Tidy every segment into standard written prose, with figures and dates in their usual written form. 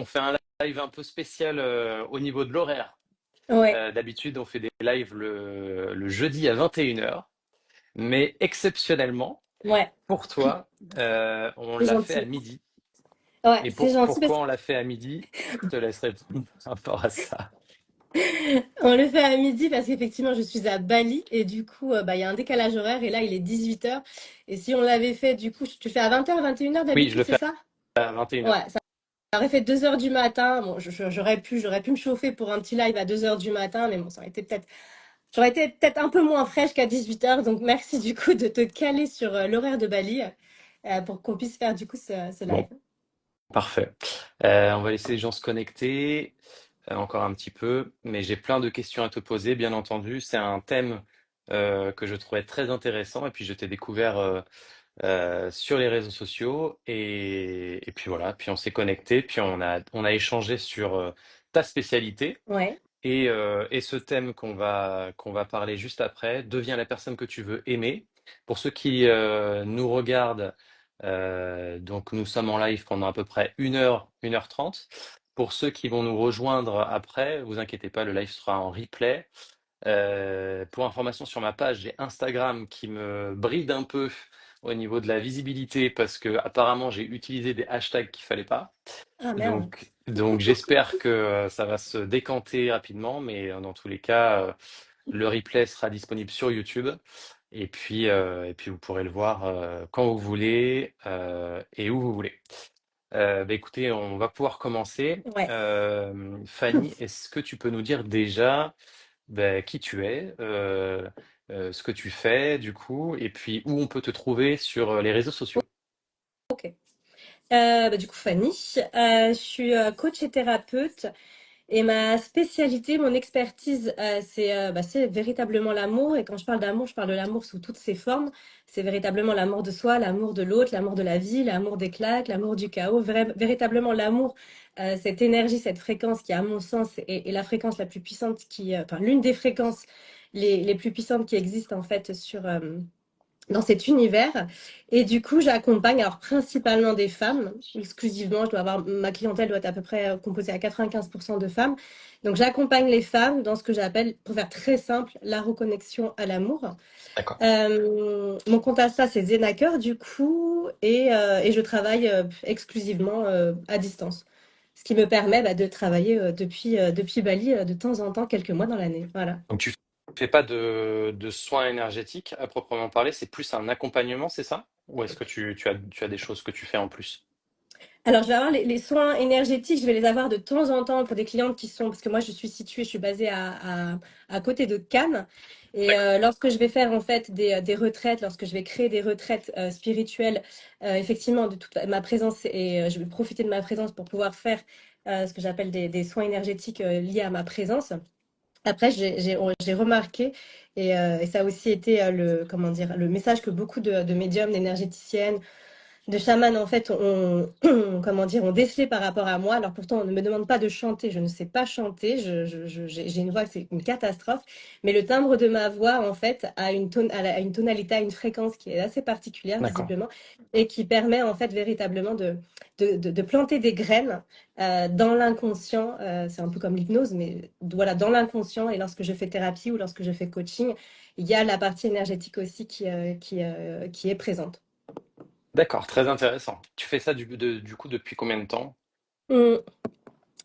on fait un live un peu spécial au niveau de l'horaire. Ouais, D'habitude, on fait des lives le jeudi à 21h, mais exceptionnellement, ouais, pour toi, on c'est l'a fait à gentil. midi. Ouais, Et c'est gentil parce pourquoi on l'a fait à midi? Je te laisse répondre par rapport à ça. qu'on le fait à midi parce qu'effectivement, je suis à Bali et du coup, bah, il y a un décalage horaire et là, il est 18h. Et si on l'avait fait, du coup, tu le fais à 20h, 21h Oui, je d'habitude, le c'est fais ça? à 21h. Ouais, ça aurait fait 2h du matin. Bon, j'aurais pu me chauffer pour un petit live à 2h du matin, mais bon, j'aurais été peut-être un peu moins fraîche qu'à 18h. Donc, merci du coup de te caler sur l'horaire de Bali pour qu'on puisse faire du coup ce live. Bon, parfait. On va laisser les gens se connecter encore un petit peu, mais j'ai plein de questions à te poser, bien entendu. C'est un thème que je trouvais très intéressant et puis je t'ai découvert sur les réseaux sociaux et puis voilà, puis on s'est connecté, puis on a échangé sur ta spécialité Ouais, et ce thème qu'on va parler juste après devient la personne que tu veux aimer. Pour ceux qui nous regardent, donc nous sommes en live pendant à peu près 1 heure, 1 heure 30. Pour ceux qui vont nous rejoindre après, vous inquiétez pas, le live sera en replay. Pour information sur ma page, j'ai Instagram qui me bride un peu au niveau de la visibilité parce que apparemment j'ai utilisé des hashtags qu'il fallait pas. ah merde. Donc j'espère que ça va se décanter rapidement, mais dans tous les cas, le replay sera disponible sur YouTube et puis vous pourrez le voir quand vous voulez et où vous voulez. Bah, écoutez, on va pouvoir commencer. Ouais. Fanny, est-ce que tu peux nous dire déjà ben, qui tu es, ce que tu fais du coup, et puis où on peut te trouver sur les réseaux sociaux. Ok. Bah, du coup, Fanny, je suis coach et thérapeute et ma spécialité, mon expertise, c'est véritablement l'amour. Et quand je parle d'amour, je parle de l'amour sous toutes ses formes. C'est véritablement l'amour de soi, l'amour de l'autre, l'amour de la vie, l'amour des claques, l'amour du chaos. Véritablement l'amour, cette énergie, cette fréquence qui, à mon sens, est la fréquence la plus puissante enfin, l'une des fréquences les plus puissantes qui existent en fait dans cet univers. Et du coup, j'accompagne alors principalement des femmes, exclusivement. Ma clientèle doit être à peu près composée à 95% de femmes. Donc, j'accompagne les femmes dans ce que j'appelle, pour faire très simple, la reconnexion à l'amour. D'accord. Mon compte Insta, c'est Zenaker, du coup, et je travaille exclusivement à distance. Ce qui me permet de travailler depuis Bali de temps en temps, quelques mois dans l'année. Voilà. Donc tu fais pas de soins énergétiques à proprement parler, c'est plus un accompagnement, c'est ça? Ou est-ce que tu as des choses que tu fais en plus? Alors, je vais avoir les soins énergétiques, je vais les avoir de temps en temps pour des clientes qui sont, parce que moi, je suis basée à côté de Cannes. Et D'accord. lorsque je vais faire en fait des retraites, lorsque je vais créer des retraites spirituelles, effectivement, de toute ma présence, et je vais profiter de ma présence pour pouvoir faire ce que j'appelle des soins énergétiques liés à ma présence. Après, j'ai remarqué, et ça a aussi été comment dire, le message que beaucoup de médiums, d'énergéticiennes, de chaman en fait comment dire, ont décelé par rapport à moi. Alors pourtant, on ne me demande pas de chanter, je ne sais pas chanter, j'ai une voix, c'est une catastrophe, mais le timbre de ma voix en fait a une tonalité, a une fréquence qui est assez particulière D'accord. visiblement et qui permet en fait véritablement de planter des graines dans l'inconscient. C'est un peu comme l'hypnose, mais voilà, dans l'inconscient. Et lorsque je fais thérapie ou lorsque je fais coaching, il y a la partie énergétique aussi qui est présente. D'accord, très intéressant. Tu fais ça du coup depuis combien de temps? Hum,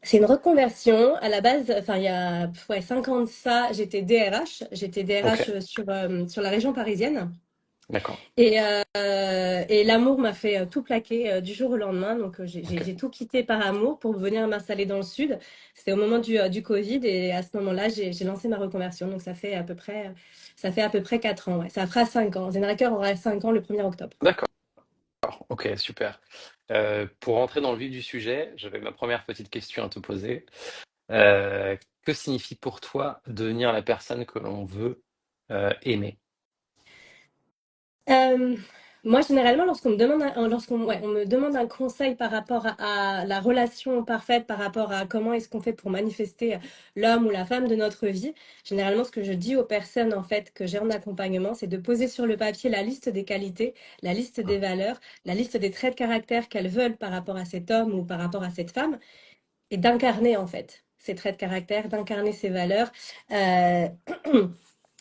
C'est une reconversion. À la base, enfin, il y a ouais, 5 ans de ça, j'étais DRH. J'étais Ok, DRH sur la région parisienne. d'accord. Et l'amour m'a fait tout plaquer du jour au lendemain. Donc, Ok. j'ai tout quitté par amour pour venir m'installer dans le sud. C'était au moment du Covid. Et à ce moment-là, j'ai lancé ma reconversion. Donc, ça fait à peu près 4 ans. Ouais. Ça fera 5 ans. Zenaker aura 5 ans le 1er octobre. D'accord. Ok, super. Pour rentrer dans le vif du sujet, j'avais ma première petite question à te poser. Euh, que signifie pour toi devenir la personne que l'on veut aimer? Euh, Moi, généralement, lorsqu'on me demande un conseil par rapport à la relation parfaite, par rapport à comment est-ce qu'on fait pour manifester l'homme ou la femme de notre vie, généralement, ce que je dis aux personnes, en fait, que j'ai en accompagnement, c'est de poser sur le papier la liste des qualités, la liste des valeurs, la liste des traits de caractère qu'elles veulent par rapport à cet homme ou par rapport à cette femme. et d'incarner en fait ses traits de caractère, d'incarner ses valeurs, euh,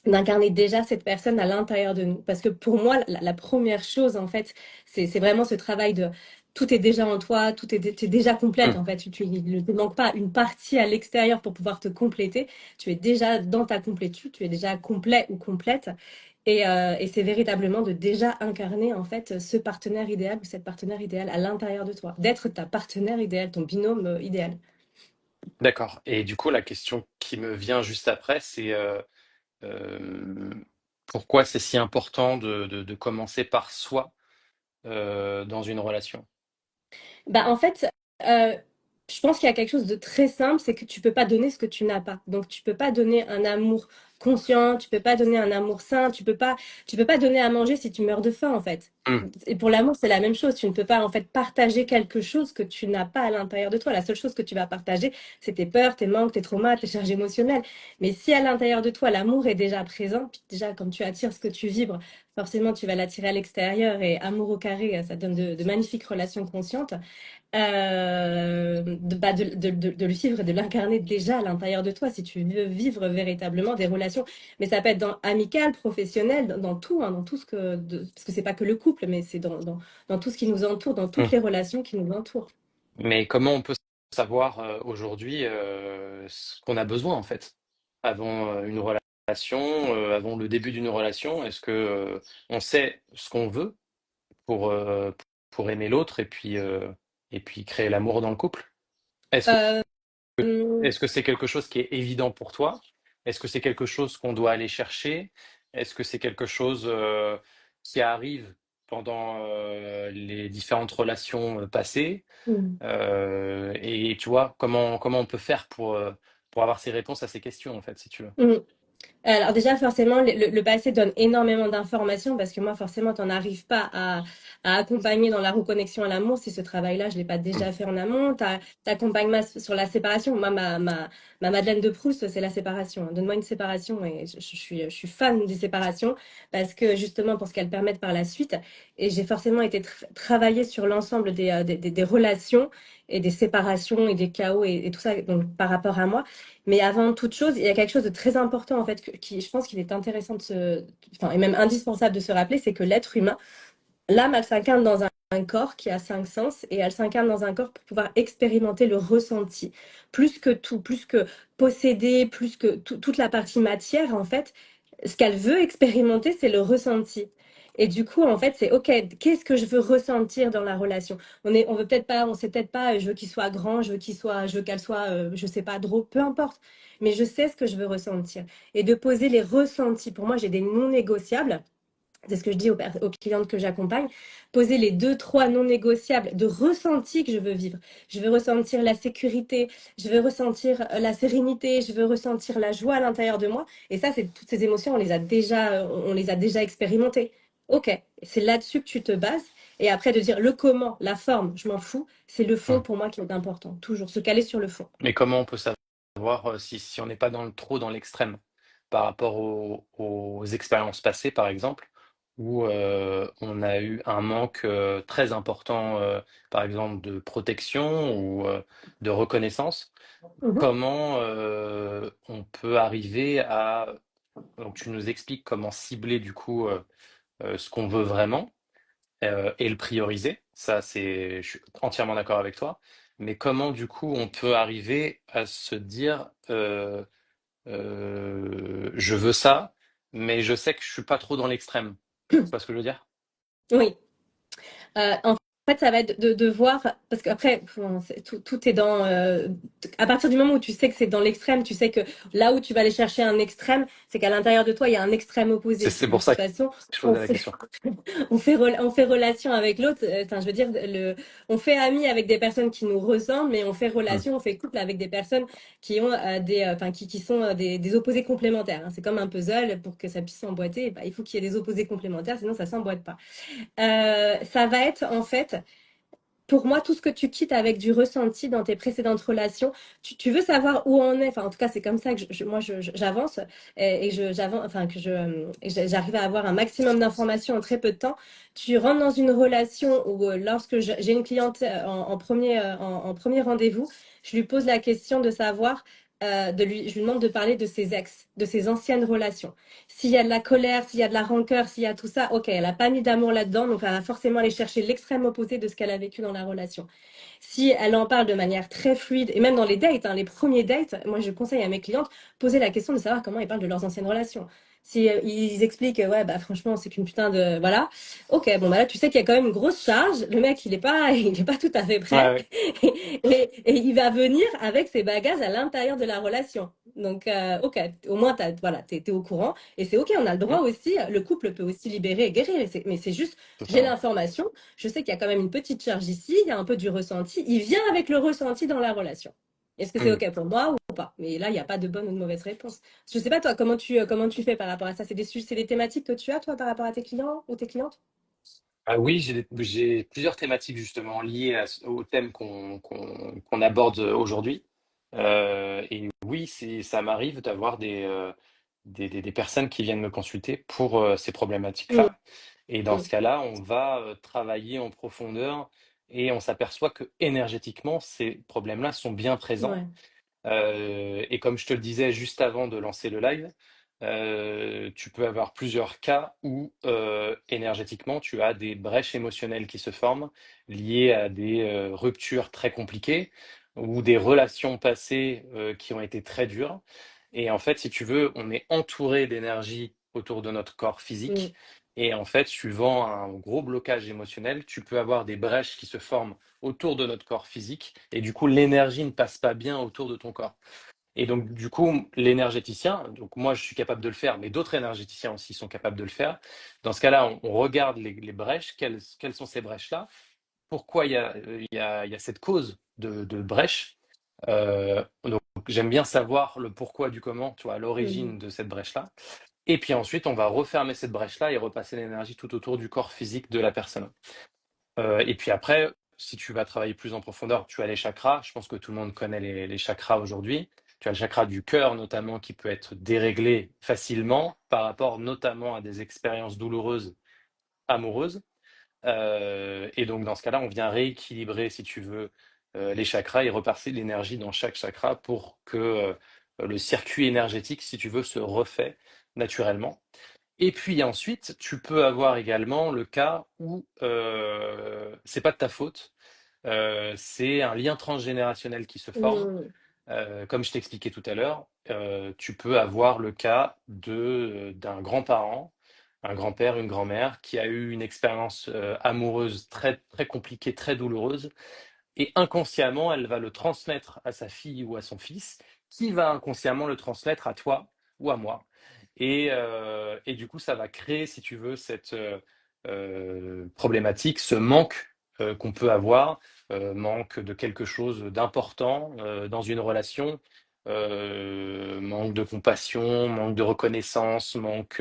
d'incarner déjà cette personne à l'intérieur de nous. Parce que pour moi, la première chose en fait, c'est vraiment ce travail de tout est déjà en toi, t'es déjà complète Hmm. en fait. Tu ne te manques pas une partie à l'extérieur pour pouvoir te compléter. Tu es déjà dans ta complétude, tu es déjà complet ou complète. Et c'est véritablement de déjà incarner en fait ce partenaire idéal ou cette partenaire idéale à l'intérieur de toi, d'être ta partenaire idéal, ton binôme idéal. D'accord. Et du coup, la question qui me vient juste après, c'est euh, pourquoi c'est si important de commencer par soi dans une relation? Bah, en fait, euh, je pense qu'il y a quelque chose de très simple, c'est que tu peux pas donner ce que tu n'as pas. Donc, tu peux pas donner un amour conscient, tu peux pas donner un amour sain, tu peux pas donner à manger si tu meurs de faim, en fait. Hmm. Et pour l'amour, c'est la même chose. Tu ne peux pas, en fait, partager quelque chose que tu n'as pas à l'intérieur de toi. La seule chose que tu vas partager, c'est tes peurs, tes manques, tes traumas, tes charges émotionnelles. Mais si à l'intérieur de toi, l'amour est déjà présent, puis déjà, comme tu attires ce que tu vibres, forcément, tu vas l'attirer à l'extérieur et amour au carré, ça donne de magnifiques relations conscientes de le vivre et de l'incarner déjà à l'intérieur de toi si tu veux vivre véritablement des relations. Mais ça peut être dans amical, professionnel, dans tout, hein, dans tout ce parce que c'est pas que le couple, mais c'est dans tout ce qui nous entoure, dans toutes Hmm. les relations qui nous entourent. Mais comment on peut savoir aujourd'hui ce qu'on a besoin en fait avant une relation, avant le début d'une relation? Est-ce que on sait ce qu'on veut pour, euh, pour aimer l'autre et puis créer l'amour dans le couple? Est-ce Euh, hum, Est-ce que c'est quelque chose qui est évident pour toi? Est-ce que c'est quelque chose qu'on doit aller chercher? Est-ce que c'est quelque chose, qui arrive pendant, les différentes relations, passées? hum, Et tu vois, comment on peut faire pour avoir ces réponses à ces questions, en fait, si tu veux? hum. Alors déjà, forcément, le passé donne énormément d'informations parce que moi, forcément, tu n'en arrives pas à accompagner dans la reconnexion à l'amour si ce travail-là, je ne l'ai pas Mmh. déjà fait en amont. Tu accompagnes sur la séparation. Moi, ma Madeleine de Proust, c'est la séparation, hein. Donne-moi une séparation et je suis fan des séparations parce que justement, pour ce qu'elles permettent par la suite. Et j'ai forcément été travailler sur l'ensemble des relations et des séparations et des chaos et tout ça donc, par rapport à moi. Mais avant toute chose, il y a quelque chose de très important en fait, qui je pense qu'il est intéressant enfin, et même indispensable de se rappeler, c'est que l'être humain, l'âme, elle s'incarne dans un corps qui a cinq sens et elle s'incarne dans un corps pour pouvoir expérimenter le ressenti. Plus que tout, plus que posséder, plus que toute la partie matière en fait, ce qu'elle veut expérimenter, c'est le ressenti. Et du coup, en fait, c'est OK, qu'est-ce que je veux ressentir dans la relation? On veut peut-être pas, on sait peut-être pas, je veux qu'il soit grand, je veux qu'elle soit, je sais pas, drôle, peu importe. Mais je sais ce que je veux ressentir. Et de poser les ressentis. Pour moi, j'ai des non négociables. C'est ce que je dis aux clientes que j'accompagne. Poser les deux, trois non négociables de ressenti que je veux vivre. Je veux ressentir la sécurité, je veux ressentir la sérénité, je veux ressentir la joie à l'intérieur de moi. Et ça, c'est toutes ces émotions, on les a déjà expérimentées. Ok, c'est là-dessus que tu te bases. Et après, de dire le comment, la forme, je m'en fous. C'est le fond Mmh. pour moi qui est important. Toujours se caler sur le fond. Mais comment on peut savoir, si on n'est pas trop dans l'extrême par rapport aux expériences passées, par exemple, où, on a eu un manque, très important, par exemple de protection ou, de reconnaissance? Mhm. Comment, on peut arriver à donc tu nous expliques comment cibler du coup, ce qu'on veut vraiment, et le prioriser. Ça, je suis entièrement d'accord avec toi. Mais comment du coup on peut arriver à se dire, «Je veux ça, mais je sais que je suis pas trop dans l'extrême». Tu vois ce que je veux dire? Oui. En fait, ça va être de voir, parce qu'après, bon, tout est à partir du moment où tu sais que c'est dans l'extrême, tu sais que là où tu vas aller chercher un extrême, c'est qu'à l'intérieur de toi, il y a un extrême C'est opposé. c'est De pour toute ça que façon, je on posais la fait, question. on fait relation avec l'autre. Enfin, je veux dire, on fait ami avec des personnes qui nous ressemblent, mais on fait Mmh. relation, on fait couple avec des personnes qui ont enfin, qui sont des opposés complémentaires, hein. C'est comme un puzzle, pour que ça puisse s'emboîter, bah, il faut qu'il y ait des opposés complémentaires, sinon ça s'emboîte pas. Ça va être en fait pour moi, tout ce que tu quittes avec du ressenti dans tes précédentes relations, tu veux savoir où on est. Enfin, en tout cas, c'est comme ça que j'avance et j'avance, enfin j'arrive à avoir un maximum d'informations en très peu de temps. Tu rentres dans une relation où lorsque j'ai une cliente en premier rendez-vous, je lui pose la question de savoir, je lui demande de parler de ses ex, de ses anciennes relations. S'il y a de la colère, s'il y a de la rancœur, s'il y a tout ça, ok, elle n'a pas mis d'amour là-dedans, donc elle va forcément aller chercher l'extrême opposé de ce qu'elle a vécu dans la relation. Si elle en parle de manière très fluide, et même dans les dates, hein, les premiers dates, moi je conseille à mes clientes, poser la question de savoir comment ils parlent de leurs anciennes relations. Si ils expliquent, ouais, bah franchement, c'est qu'une putain de. Voilà. Ok, bon, bah là, tu sais qu'il y a quand même une grosse charge. Le mec, il est pas tout à fait Ouais, prêt. ouais. Et il va venir avec ses bagages à l'intérieur de la relation. Donc, ok, au moins, voilà, t'es au courant. Et c'est ok, on a le droit Mmh, aussi, le couple peut aussi libérer et guérir. Mais c'est juste, j'ai totalement. l'information, je sais qu'il y a quand même une petite charge ici, il y a un peu du ressenti. Il vient avec le ressenti dans la relation. Est-ce que c'est Mmh. ok pour moi ou pas? Mais là, il n'y a pas de bonne ou de mauvaise réponse. Je sais pas, toi, comment tu fais par rapport à ça? C'est des thématiques que tu as, toi, par rapport à tes clients ou tes clientes? Ah oui, j'ai plusieurs thématiques justement liées au thème qu'on aborde aujourd'hui. Et oui, ça m'arrive d'avoir des personnes qui viennent me consulter pour ces Mm, problématiques-là. Et dans ce mm, cas-là, on va travailler en profondeur et on s'aperçoit que énergétiquement, ces problèmes-là sont bien présents. ouais. Et comme je te le disais juste avant de lancer le live, tu peux avoir plusieurs cas où, énergétiquement, tu as des brèches émotionnelles qui se forment, liées à des, ruptures très compliquées ou des relations passées, qui ont été très dures. Et en fait, si tu veux, on est entouré d'énergie autour de notre corps Mm, physique et en fait, suivant un gros blocage émotionnel, tu peux avoir des brèches qui se forment autour de notre corps physique et du coup, l'énergie ne passe pas bien autour de ton corps. Et donc, du coup, l'énergéticien, donc moi je suis capable de le faire, mais d'autres énergéticiens aussi sont capables de le faire. Dans ce cas-là, on regarde les brèches, quelles sont ces brèches-là, pourquoi il y a cette cause de brèche. Donc, j'aime bien savoir le pourquoi du comment, tu vois, mm, l'origine de cette brèche-là. Et puis ensuite, on va refermer cette brèche-là et repasser l'énergie tout autour du corps physique de la personne. Et puis après, si tu vas travailler plus en profondeur, tu as les chakras. Je pense que tout le monde connaît les chakras aujourd'hui. Tu as le chakra du cœur notamment qui peut être déréglé facilement par rapport notamment à des expériences douloureuses amoureuses. Et donc dans ce cas-là, on vient rééquilibrer, si tu veux, les chakras et repasser l'énergie dans chaque chakra pour que le circuit énergétique, si tu veux, se refait naturellement. Et puis ensuite, tu peux avoir également le cas où c'est pas de ta faute, c'est un lien transgénérationnel qui se forme. mm, Comme je t'expliquais tout à l'heure, tu peux avoir le cas d'un grand-parent, un grand-père, une grand-mère qui a eu une expérience amoureuse très, très compliquée, très douloureuse, et inconsciemment, elle va le transmettre à sa fille ou à son fils, qui va inconsciemment le transmettre à toi ou à moi. Et du coup, ça va créer, si tu veux, cette problématique, ce manque qu'on peut avoir, manque de quelque chose d'important dans une relation, manque de compassion, manque de reconnaissance, manque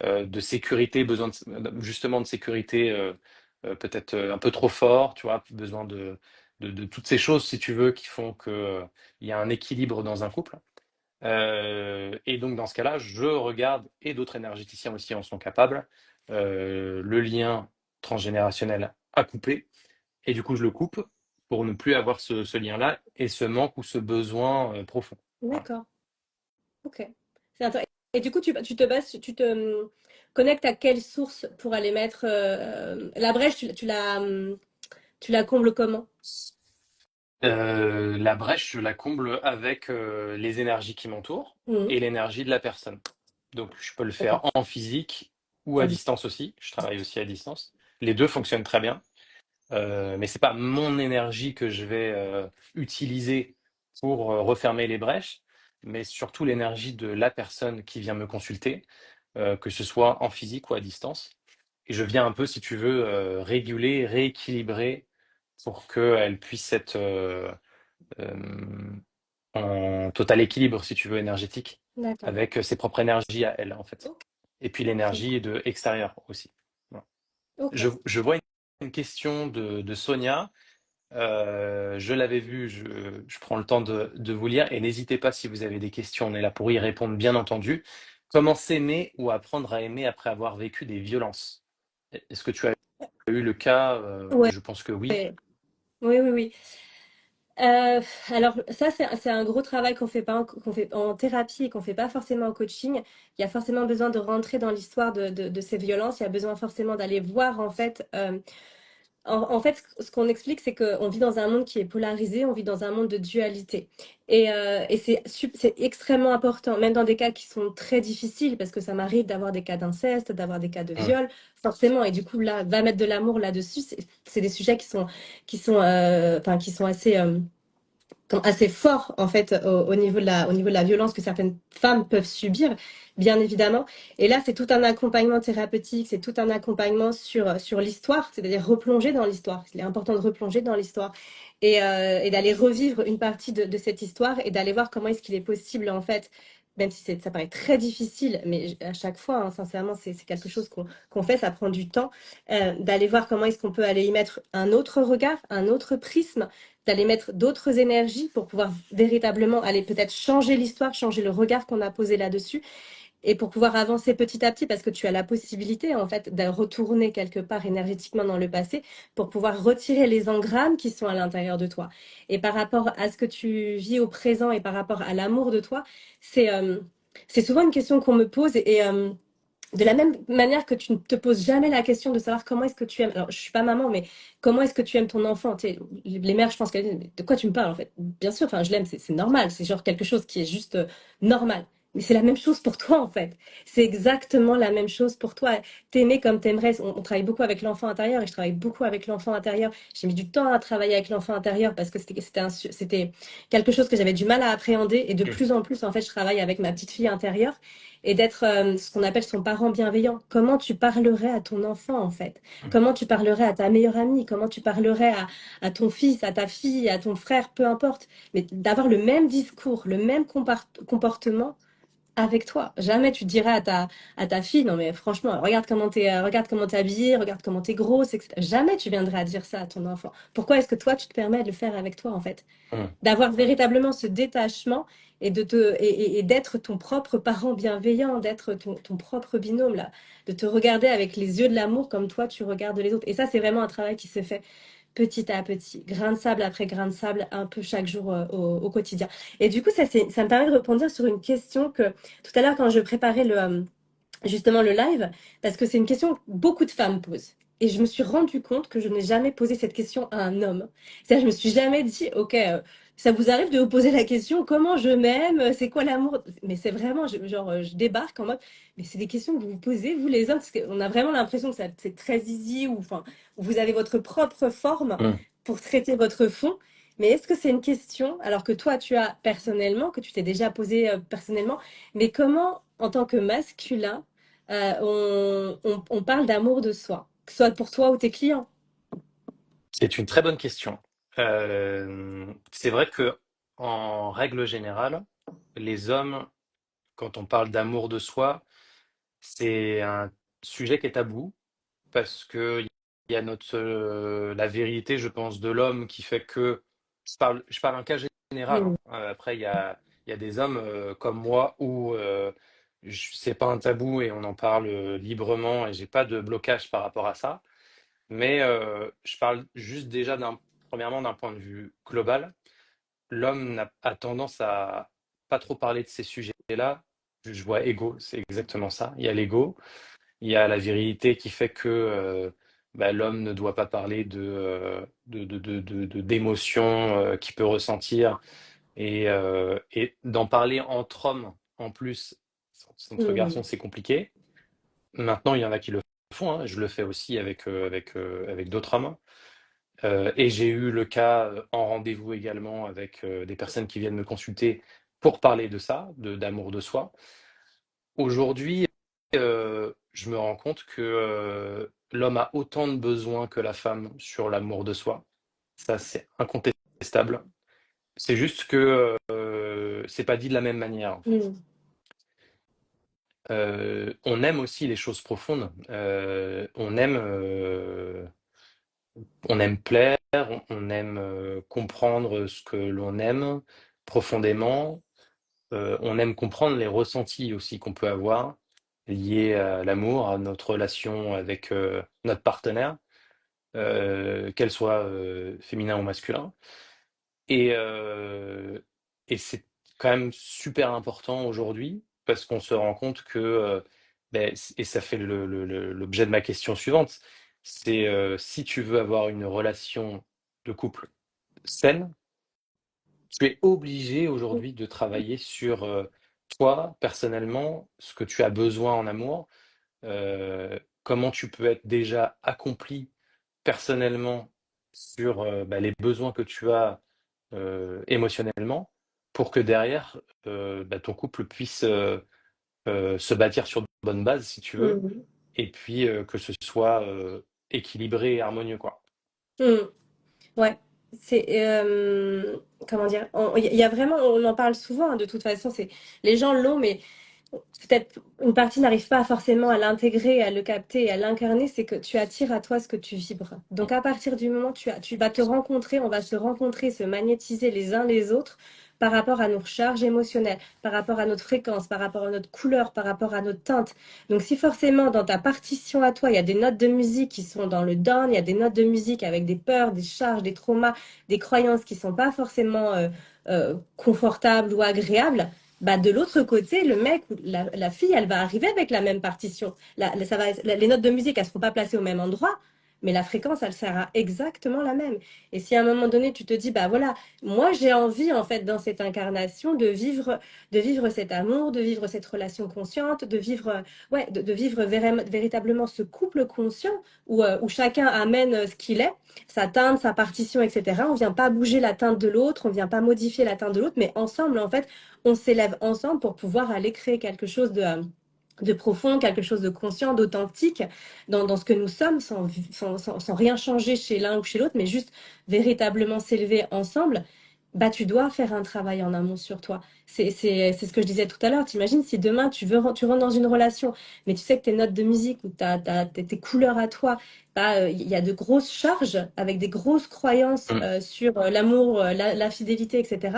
de sécurité, besoin justement de sécurité peut-être un peu trop fort, tu vois, besoin de toutes ces choses, si tu veux, qui font que, il y a un équilibre dans un couple. Et donc dans ce cas-là, je regarde, et d'autres énergéticiens aussi en sont capables, le lien transgénérationnel à couper, et du coup je le coupe pour ne plus avoir ce lien-là et ce manque ou ce besoin profond. Voilà. d'accord. Ok. C'est intéressant. Et du coup, tu te bases, tu te connectes à quelle source pour aller mettre la brèche, tu la combles comment? La brèche, je la comble avec les énergies qui m'entourent Mhm, et l'énergie de la personne. Donc, je peux le faire d'accord. en physique ou à À distance. distance aussi. Je travaille aussi à distance. Les deux fonctionnent très bien. Mais c'est pas mon énergie que je vais utiliser pour refermer les brèches, mais surtout l'énergie de la personne qui vient me consulter, que ce soit en physique ou à distance. Et je viens un peu, si tu veux, réguler, rééquilibrer pour qu'elle puisse être en total équilibre, si tu veux, énergétique, D'accord. avec ses propres énergies à elle, en fait. Ok, Et puis ok, l'énergie de extérieure aussi. Voilà. ok. Je vois une question de Sonia. Je l'avais vu, je prends le temps de vous lire et n'hésitez pas si vous avez des questions, on est là pour y répondre, bien entendu. Comment s'aimer ou apprendre à aimer après avoir vécu des violences? Est-ce que tu as eu le cas? Ouais, Je pense que oui. oui, oui, oui. Euh, alors ça, c'est un gros travail qu'on fait en thérapie et qu'on fait pas forcément en coaching. Il y a forcément besoin de rentrer dans l'histoire de ces violences. Il y a besoin forcément d'aller voir en fait. En fait, ce qu'on explique, c'est qu'on vit dans un monde qui est polarisé, on vit dans un monde de dualité. Et c'est extrêmement important, même dans des cas qui sont très difficiles, parce que ça m'arrive d'avoir des cas d'inceste, d'avoir des cas de Mm. viol, forcément. Et du coup, là, va mettre de l'amour là-dessus. C'est des sujets enfin, qui sont assez fort en fait au niveau de la violence que certaines femmes peuvent subir, bien évidemment. Et là, c'est tout un accompagnement thérapeutique, c'est tout un accompagnement sur l'histoire, c'est-à-dire replonger dans l'histoire. Il est important de replonger dans l'histoire et d'aller revivre une partie de cette histoire et d'aller voir comment est-ce qu'il est possible en fait. Même si ça paraît très difficile, mais à chaque fois, hein, sincèrement, c'est quelque chose qu'on fait, ça prend du temps, d'aller voir comment est-ce qu'on peut aller y mettre un autre regard, un autre prisme, d'aller mettre d'autres énergies pour pouvoir véritablement aller peut-être changer l'histoire, changer le regard qu'on a posé là-dessus et pour pouvoir avancer petit à petit parce que tu as la possibilité en fait de retourner quelque part énergétiquement dans le passé pour pouvoir retirer les engrammes qui sont à l'intérieur de toi. Et par rapport à ce que tu vis au présent et par rapport à l'amour de toi, c'est c'est souvent une question qu'on me pose de la même manière que tu ne te poses jamais la question de savoir comment est-ce que tu aimes. Alors, je suis pas maman, mais comment est-ce que tu aimes ton enfant? Tu sais, les mères, je pense qu'elles disent, mais de quoi tu me parles en fait? Bien sûr, enfin, je l'aime, c'est normal, c'est genre quelque chose qui est juste normal. Mais c'est la même chose pour toi en fait. C'est exactement la même chose pour toi. T'aimer comme t'aimerais. On travaille beaucoup avec l'enfant intérieur et je travaille beaucoup avec l'enfant intérieur. J'ai mis du temps à travailler avec l'enfant intérieur parce que c'était quelque chose que j'avais du mal à appréhender et de Mm. plus en plus en fait je travaille avec ma petite fille intérieure et d'être ce qu'on appelle son parent bienveillant. Comment tu parlerais à ton enfant, en fait? Comment tu parlerais à ta meilleure amie? Comment tu parlerais à ton fils, à ta fille, à ton frère, peu importe. Mais d'avoir le même discours, le même comportement avec toi. Jamais tu dirais à ta fille, non mais franchement, regarde comment t'es habillée, regarde comment t'es grosse, etc. Jamais tu viendrais à dire ça à ton enfant. Pourquoi est-ce que toi, tu te permets de le faire avec toi, en fait? Mm. D'avoir véritablement ce détachement et d'être ton propre parent bienveillant, d'être ton propre binôme, là, de te regarder avec les yeux de l'amour comme toi, tu regardes les autres. Et ça, c'est vraiment un travail qui se fait petit à petit, grain de sable après grain de sable, un peu chaque jour au quotidien. Et du coup, ça me permet de répondre sur une question que tout à l'heure, quand je préparais justement le live, parce que c'est une question que beaucoup de femmes posent. Et je me suis rendu compte que je n'ai jamais posé cette question à un homme. C'est-à-dire, je me suis jamais dit, OK, ça vous arrive de vous poser la question, comment je m'aime, c'est quoi l'amour? Mais c'est vraiment, je débarque en mode, mais c'est des questions que vous vous posez, vous les hommes, parce qu'on a vraiment l'impression que c'est très easy, ou enfin, vous avez votre propre forme Mm. pour traiter votre fond. Mais est-ce que c'est une question, alors que toi, tu as personnellement, que tu t'es déjà posé personnellement, mais comment, en tant que masculin, on parle d'amour de soi, que ce soit pour toi ou tes clients. C'est une très bonne question. C'est vrai que, en règle générale, les hommes, quand on parle d'amour de soi, c'est un sujet qui est tabou parce que il y a la vérité, je pense, de l'homme qui fait que je parle en cas général, Mm. hein. Après, il y a des hommes comme moi où c'est pas un tabou et on en parle librement et j'ai pas de blocage par rapport à ça. Mais je parle juste déjà premièrement d'un point de vue global. L'homme a tendance à pas trop parler de ces sujets-là. Je vois ego, c'est exactement ça. Il y a l'ego, il y a la virilité qui fait que bah, l'homme ne doit pas parler d'émotions qu'il peut ressentir et d'en parler entre hommes en plus, entre Mm. garçons, c'est compliqué. Maintenant, il y en a qui le font, hein. Je le fais aussi avec d'autres hommes. Et j'ai eu le cas en rendez-vous également avec des personnes qui viennent me consulter pour parler de ça, d'amour de soi. Aujourd'hui, je me rends compte que l'homme a autant de besoins que la femme sur l'amour de soi. Ça, c'est incontestable. C'est juste que c'est pas dit de la même manière, en fait. Mm. On aime aussi les choses profondes. On aime plaire, on aime comprendre ce que l'on aime profondément. On aime comprendre les ressentis aussi qu'on peut avoir liés à l'amour, à notre relation avec notre partenaire, qu'elle soit féminin ou masculin. Et, et c'est quand même super important aujourd'hui parce qu'on se rend compte que, et ça fait l'objet de ma question suivante, c'est si tu veux avoir une relation de couple saine, tu es obligé aujourd'hui de travailler sur toi, personnellement, ce que tu as besoin en amour, comment tu peux être déjà accompli personnellement sur les besoins que tu as émotionnellement, pour que derrière, ton couple puisse se bâtir sur de bonnes bases, si tu veux, Mm. et puis que ce soit équilibré et harmonieux, quoi. Mm. Ouais, c'est comment dire, il y a vraiment, on en parle souvent, hein, de toute façon, c'est les gens l'ont, mais peut-être une partie n'arrive pas forcément à l'intégrer, à le capter et à l'incarner, c'est que tu attires à toi ce que tu vibres. Donc à partir du moment où tu vas te rencontrer, on va se rencontrer, se magnétiser les uns les autres par rapport à nos charges émotionnelles, par rapport à notre fréquence, par rapport à notre couleur, par rapport à notre teinte. Donc si forcément dans ta partition à toi, il y a des notes de musique qui sont dans le down, il y a des notes de musique avec des peurs, des charges, des traumas, des croyances qui sont pas forcément confortables ou agréables, bah de l'autre côté, le mec ou la fille, elle va arriver avec la même partition. Les notes de musique, elles ne seront pas placées au même endroit, mais la fréquence, elle sera exactement la même. Et si à un moment donné, tu te dis, bah voilà, moi j'ai envie, en fait, dans cette incarnation, de vivre cet amour, de vivre cette relation consciente, de vivre, ouais, de vivre véritablement ce couple conscient où chacun amène ce qu'il est, sa teinte, sa partition, etc. On vient pas bouger la teinte de l'autre, on vient pas modifier la teinte de l'autre, mais ensemble, en fait, on s'élève ensemble pour pouvoir aller créer quelque chose de profond, quelque chose de conscient, d'authentique dans ce que nous sommes, sans rien changer chez l'un ou chez l'autre, mais juste véritablement s'élever ensemble. Bah, tu dois faire un travail en amont sur toi. C'est ce que je disais tout à l'heure. T'imagines si demain tu rentres dans une relation, mais tu sais que tes notes de musique ou tes couleurs à toi, bah, il y a de grosses charges avec des grosses croyances Mm. sur l'amour, la fidélité, etc.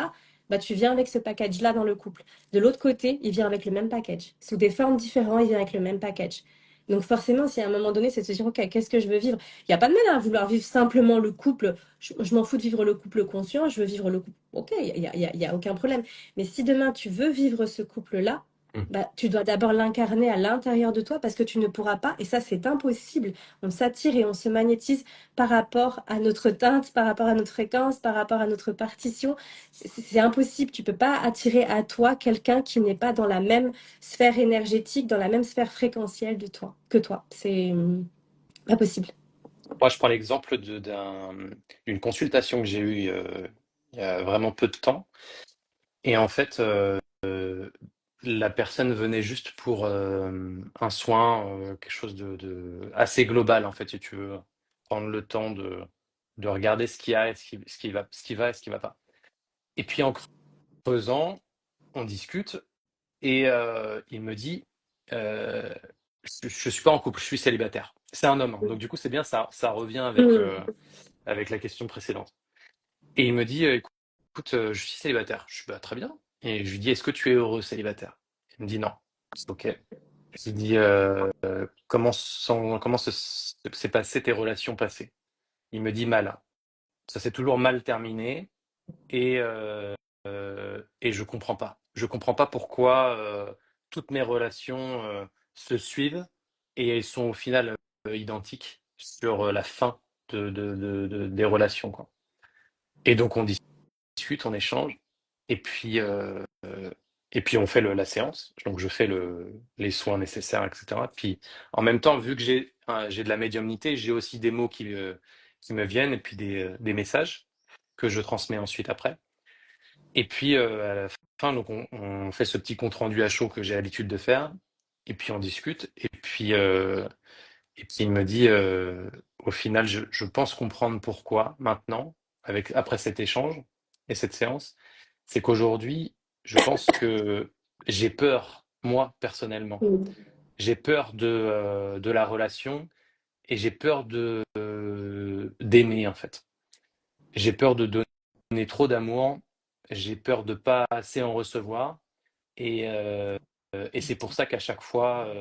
Bah, tu viens avec ce package-là dans le couple. De l'autre côté, il vient avec le même package. Sous des formes différentes, il vient avec le même package. Donc forcément, si à un moment donné, c'est de se dire, OK, qu'est-ce que je veux vivre? Il n'y a pas de mal à vouloir vivre simplement le couple. Je m'en fous de vivre le couple conscient, je veux vivre le couple. OK, il y a aucun problème. Mais si demain, tu veux vivre ce couple-là, Mm. bah, tu dois d'abord l'incarner à l'intérieur de toi parce que tu ne pourras pas, et ça c'est impossible, on s'attire et on se magnétise par rapport à notre teinte, par rapport à notre fréquence, par rapport à notre partition. C'est impossible. Tu peux pas attirer à toi quelqu'un qui n'est pas dans la même sphère énergétique, dans la même sphère fréquentielle de toi, que toi. C'est pas possible. Moi, je prends l'exemple d'une consultation que j'ai eue il y a vraiment peu de temps. Et en fait, la personne venait juste pour un soin, quelque chose de assez global, en fait, si tu veux. Prendre le temps de regarder ce qu'il y a et ce qui va et ce qui va pas. Et puis en creusant, on discute et il me dit, euh, je suis pas en couple, je suis célibataire. C'est un homme, hein. Donc du coup, c'est bien, ça revient Mm. avec la question précédente. Et il me dit, écoute, je suis célibataire. Je suis bah, très bien. Et je lui dis, est-ce que tu es heureux célibataire? Il me dit non. Ok. Je lui dis, comment s'est passé tes relations passées? Il me dit mal. Ça s'est toujours mal terminé et, et je comprends pas. Je comprends pas pourquoi toutes mes relations se suivent et elles sont au final identiques sur la fin des relations, quoi. Et donc on discute, on échange, et puis, et puis on fait la séance. Donc je fais les soins nécessaires, etc. Puis en même temps, vu que j'ai de la médiumnité, j'ai aussi des mots qui me viennent, et puis des messages que je transmets ensuite après. Et puis à la fin, donc on fait ce petit compte rendu à chaud que j'ai l'habitude de faire, et puis on discute, et puis il me dit, au final, je pense comprendre pourquoi maintenant, après cet échange et cette séance, c'est qu'aujourd'hui, je pense que j'ai peur, moi, personnellement. Mm. J'ai peur de la relation et j'ai peur d'aimer, en fait. J'ai peur de donner trop d'amour, j'ai peur de pas assez en recevoir et c'est pour ça qu'à chaque fois,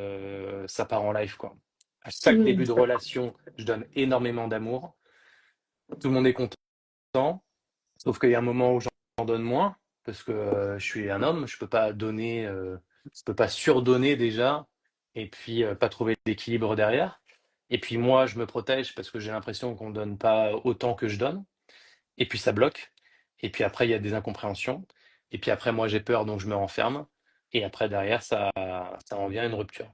ça part en live, quoi. À chaque début Mm. de relation, je donne énormément d'amour. Tout le monde est content. Sauf qu'il y a un moment où j'en donne moins, parce que je suis un homme, je peux pas donner, je peux pas surdonner déjà, et puis pas trouver d'équilibre derrière. Et puis moi, je me protège parce que j'ai l'impression qu'on donne pas autant que je donne, et puis ça bloque. Et puis après, il y a des incompréhensions. Et puis après, moi, j'ai peur, donc je me renferme. Et après, derrière, ça en vient à une rupture.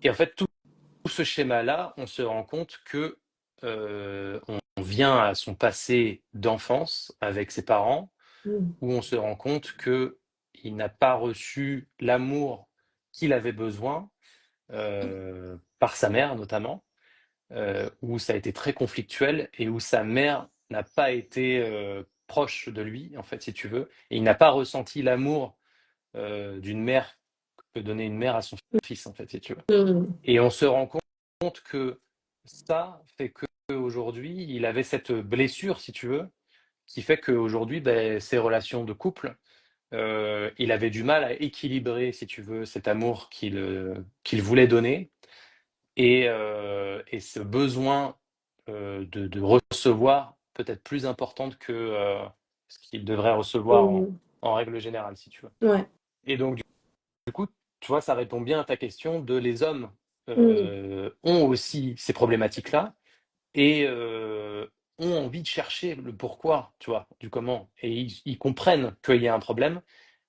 Et en fait, tout ce schéma-là, on se rend compte que on vient à son passé d'enfance avec ses parents, Mm. où on se rend compte que il n'a pas reçu l'amour qu'il avait besoin, par sa mère notamment, où ça a été très conflictuel et où sa mère n'a pas été proche de lui, en fait, si tu veux, et il n'a pas ressenti l'amour d'une mère que peut donner une mère à son fils, en fait, si tu veux. Mm. Et on se rend compte que ça fait que aujourd'hui, il avait cette blessure, si tu veux, qui fait qu'aujourd'hui, ben, ses relations de couple, il avait du mal à équilibrer, si tu veux, cet amour qu'il voulait donner et ce besoin de recevoir peut-être plus importante que ce qu'il devrait recevoir Mm. en règle générale, si tu veux. Ouais. Et donc, du coup, tu vois, ça répond bien à ta question de les hommes Mm. ont aussi ces problématiques-là et ont envie de chercher le pourquoi, tu vois, du comment. Et ils comprennent qu'il y a un problème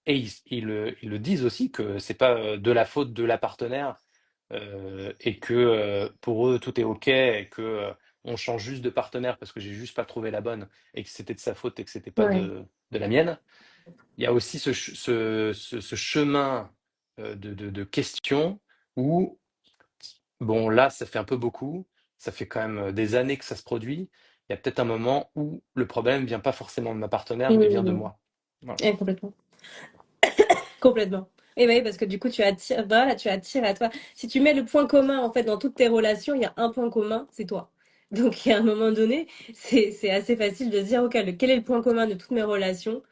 et ils le disent aussi que c'est pas de la faute de la partenaire et que pour eux tout est ok et que on change juste de partenaire parce que j'ai juste pas trouvé la bonne et que c'était de sa faute et que c'était pas Ouais. de la mienne. Il y a aussi ce chemin de questions où, bon, là, ça fait un peu beaucoup, ça fait quand même des années que ça se produit. Il y a peut-être un moment où le problème vient pas forcément de ma partenaire, mais vient de Mm. moi. Voilà. Ouais, complètement. Complètement. Et oui, parce que du coup, tu attires, voilà, tu attires à toi. Si tu mets le point commun, en fait, dans toutes tes relations, il y a un point commun, c'est toi. Donc, à un moment donné, c'est assez facile de se dire, OK, quel est le point commun de toutes mes relations?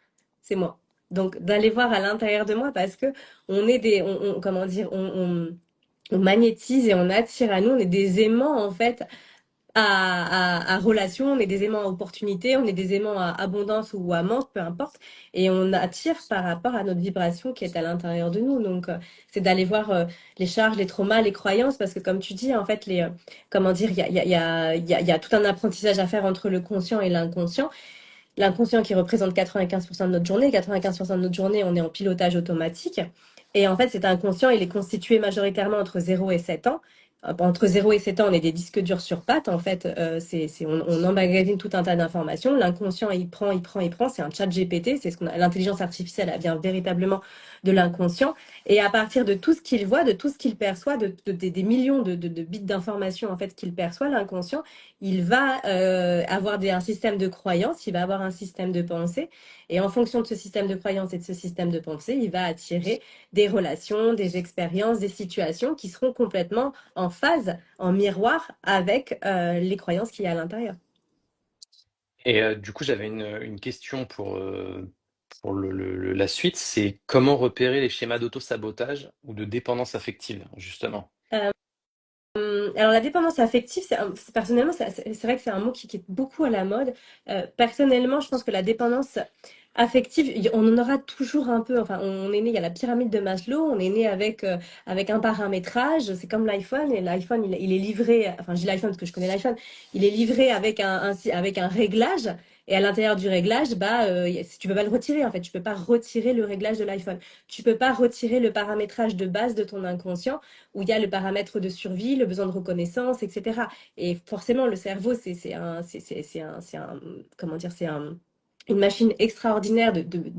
C'est moi. Donc, d'aller voir à l'intérieur de moi parce que on est comment dire, on magnétise et on attire à nous, on est des aimants, en fait, à relation, on est des aimants à opportunité, on est des aimants à abondance ou à manque, peu importe, et on attire par rapport à notre vibration qui est à l'intérieur de nous. Donc, c'est d'aller voir les charges, les traumas, les croyances, parce que comme tu dis, en fait, comment dire, il y a tout un apprentissage à faire entre le conscient et l'inconscient. L'inconscient qui représente 95% de notre journée, 95% de notre journée, on est en pilotage automatique. Et en fait, cet inconscient, il est constitué majoritairement entre 0 et 7 ans. Entre 0 et 7 ans, on est des disques durs sur pattes. En fait, on emmagasine tout un tas d'informations. L'inconscient, il prend, il prend, il prend. C'est un chat GPT. C'est ce qu'on a, l'intelligence artificielle, elle vient véritablement de l'inconscient. Et à partir de tout ce qu'il voit, de tout ce qu'il perçoit, des millions de bits d'informations en fait qu'il perçoit, l'inconscient, il va avoir un système de croyance, il va avoir un système de pensée. Et en fonction de ce système de croyance et de ce système de pensée, il va attirer des relations, des expériences, des situations qui seront complètement en phase, en miroir avec les croyances qu'il y a à l'intérieur. Et du coup, j'avais une question pour la suite, c'est comment repérer les schémas d'auto-sabotage ou de dépendance affective, justement. Euh, alors la dépendance affective, personnellement, c'est vrai que c'est un mot qui est beaucoup à la mode. Personnellement, je pense que la dépendance affective, on en aura toujours un peu. Enfin, on est né, il y a la pyramide de Maslow, on est né avec un paramétrage. C'est comme l'iPhone, et l'iPhone, il est livré. Enfin, je dis l'iPhone parce que je connais l'iPhone. Il est livré avec un réglage. Et à l'intérieur du réglage, tu peux pas le retirer en fait. Tu peux pas retirer le réglage de l'iPhone. Tu peux pas retirer le paramétrage de base de ton inconscient où il y a le paramètre de survie, le besoin de reconnaissance, etc. Et forcément, le cerveau, comment dire, une machine extraordinaire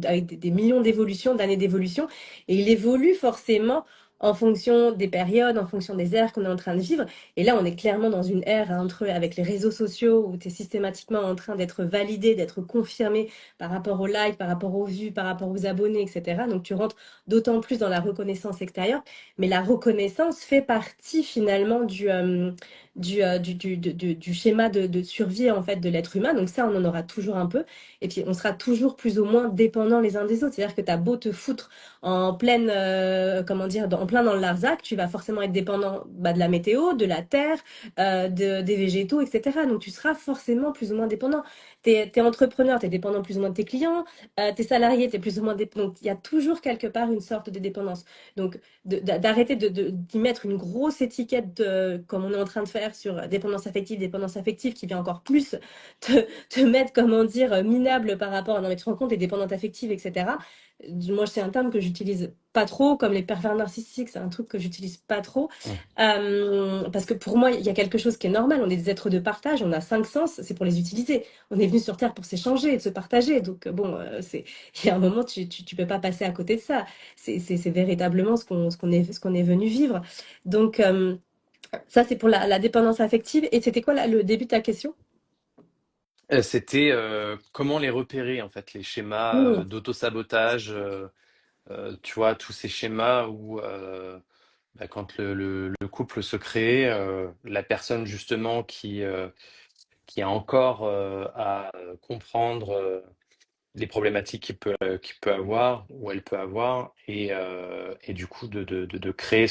avec des millions d'évolutions, d'années d'évolution, et il évolue forcément en fonction des périodes, en fonction des ères qu'on est en train de vivre. Et là, on est clairement dans une ère avec les réseaux sociaux où tu es systématiquement en train d'être validé, d'être confirmé par rapport aux likes, par rapport aux vues, par rapport aux abonnés, etc. Donc tu rentres d'autant plus dans la reconnaissance extérieure. Mais la reconnaissance fait partie finalement du schéma de survie en fait de l'être humain. Donc ça, on en aura toujours un peu. Et puis, on sera toujours plus ou moins dépendants les uns des autres. C'est-à-dire que tu as beau te foutre en pleine, comment dire, en en plein dans le Larzac, tu vas forcément être dépendant de la météo, de la terre, des végétaux, etc. Donc tu seras forcément plus ou moins dépendant. T'es entrepreneur, t'es dépendant plus ou moins de tes clients, t'es salarié, t'es plus ou moins dépendant. Donc il y a toujours quelque part une sorte de dépendance. Donc d'arrêter d'y mettre une grosse étiquette comme on est en train de faire sur dépendance affective qui vient encore plus te mettre, comment dire, minable par rapport à non mais tu te rends compte, t'es dépendante affective, etc. Moi, c'est un terme que j'utilise pas trop, comme les pervers narcissiques, c'est un truc que j'utilise pas trop. Mm. Parce que pour moi, il y a quelque chose qui est normal. On est des êtres de partage, on a 5 sens, c'est pour les utiliser. On est venu sur Terre pour s'échanger et de se partager. Donc, bon, il y a un moment, tu peux pas passer à côté de ça. C'est véritablement ce qu'on est venu vivre. Donc, ça, c'est pour la dépendance affective. Et c'était quoi le début de ta question? C'était comment les repérer, en fait, les schémas Hmm. d'auto-sabotage, tu vois, tous ces schémas où bah, quand le couple se crée, la personne justement qui a encore à comprendre les problématiques qu'il peut avoir ou elle peut avoir, et du coup de créer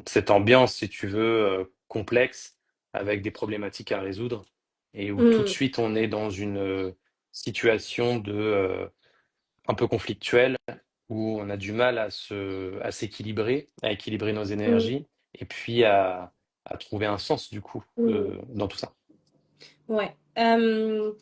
cette ambiance, si tu veux, complexe, avec des problématiques à résoudre, et où tout de Hmm. suite on est dans une situation un peu conflictuelle, où on a du mal à s'équilibrer, à équilibrer nos Hmm. énergies, et puis à trouver un sens du coup Hmm. dans tout ça. Ouais. Il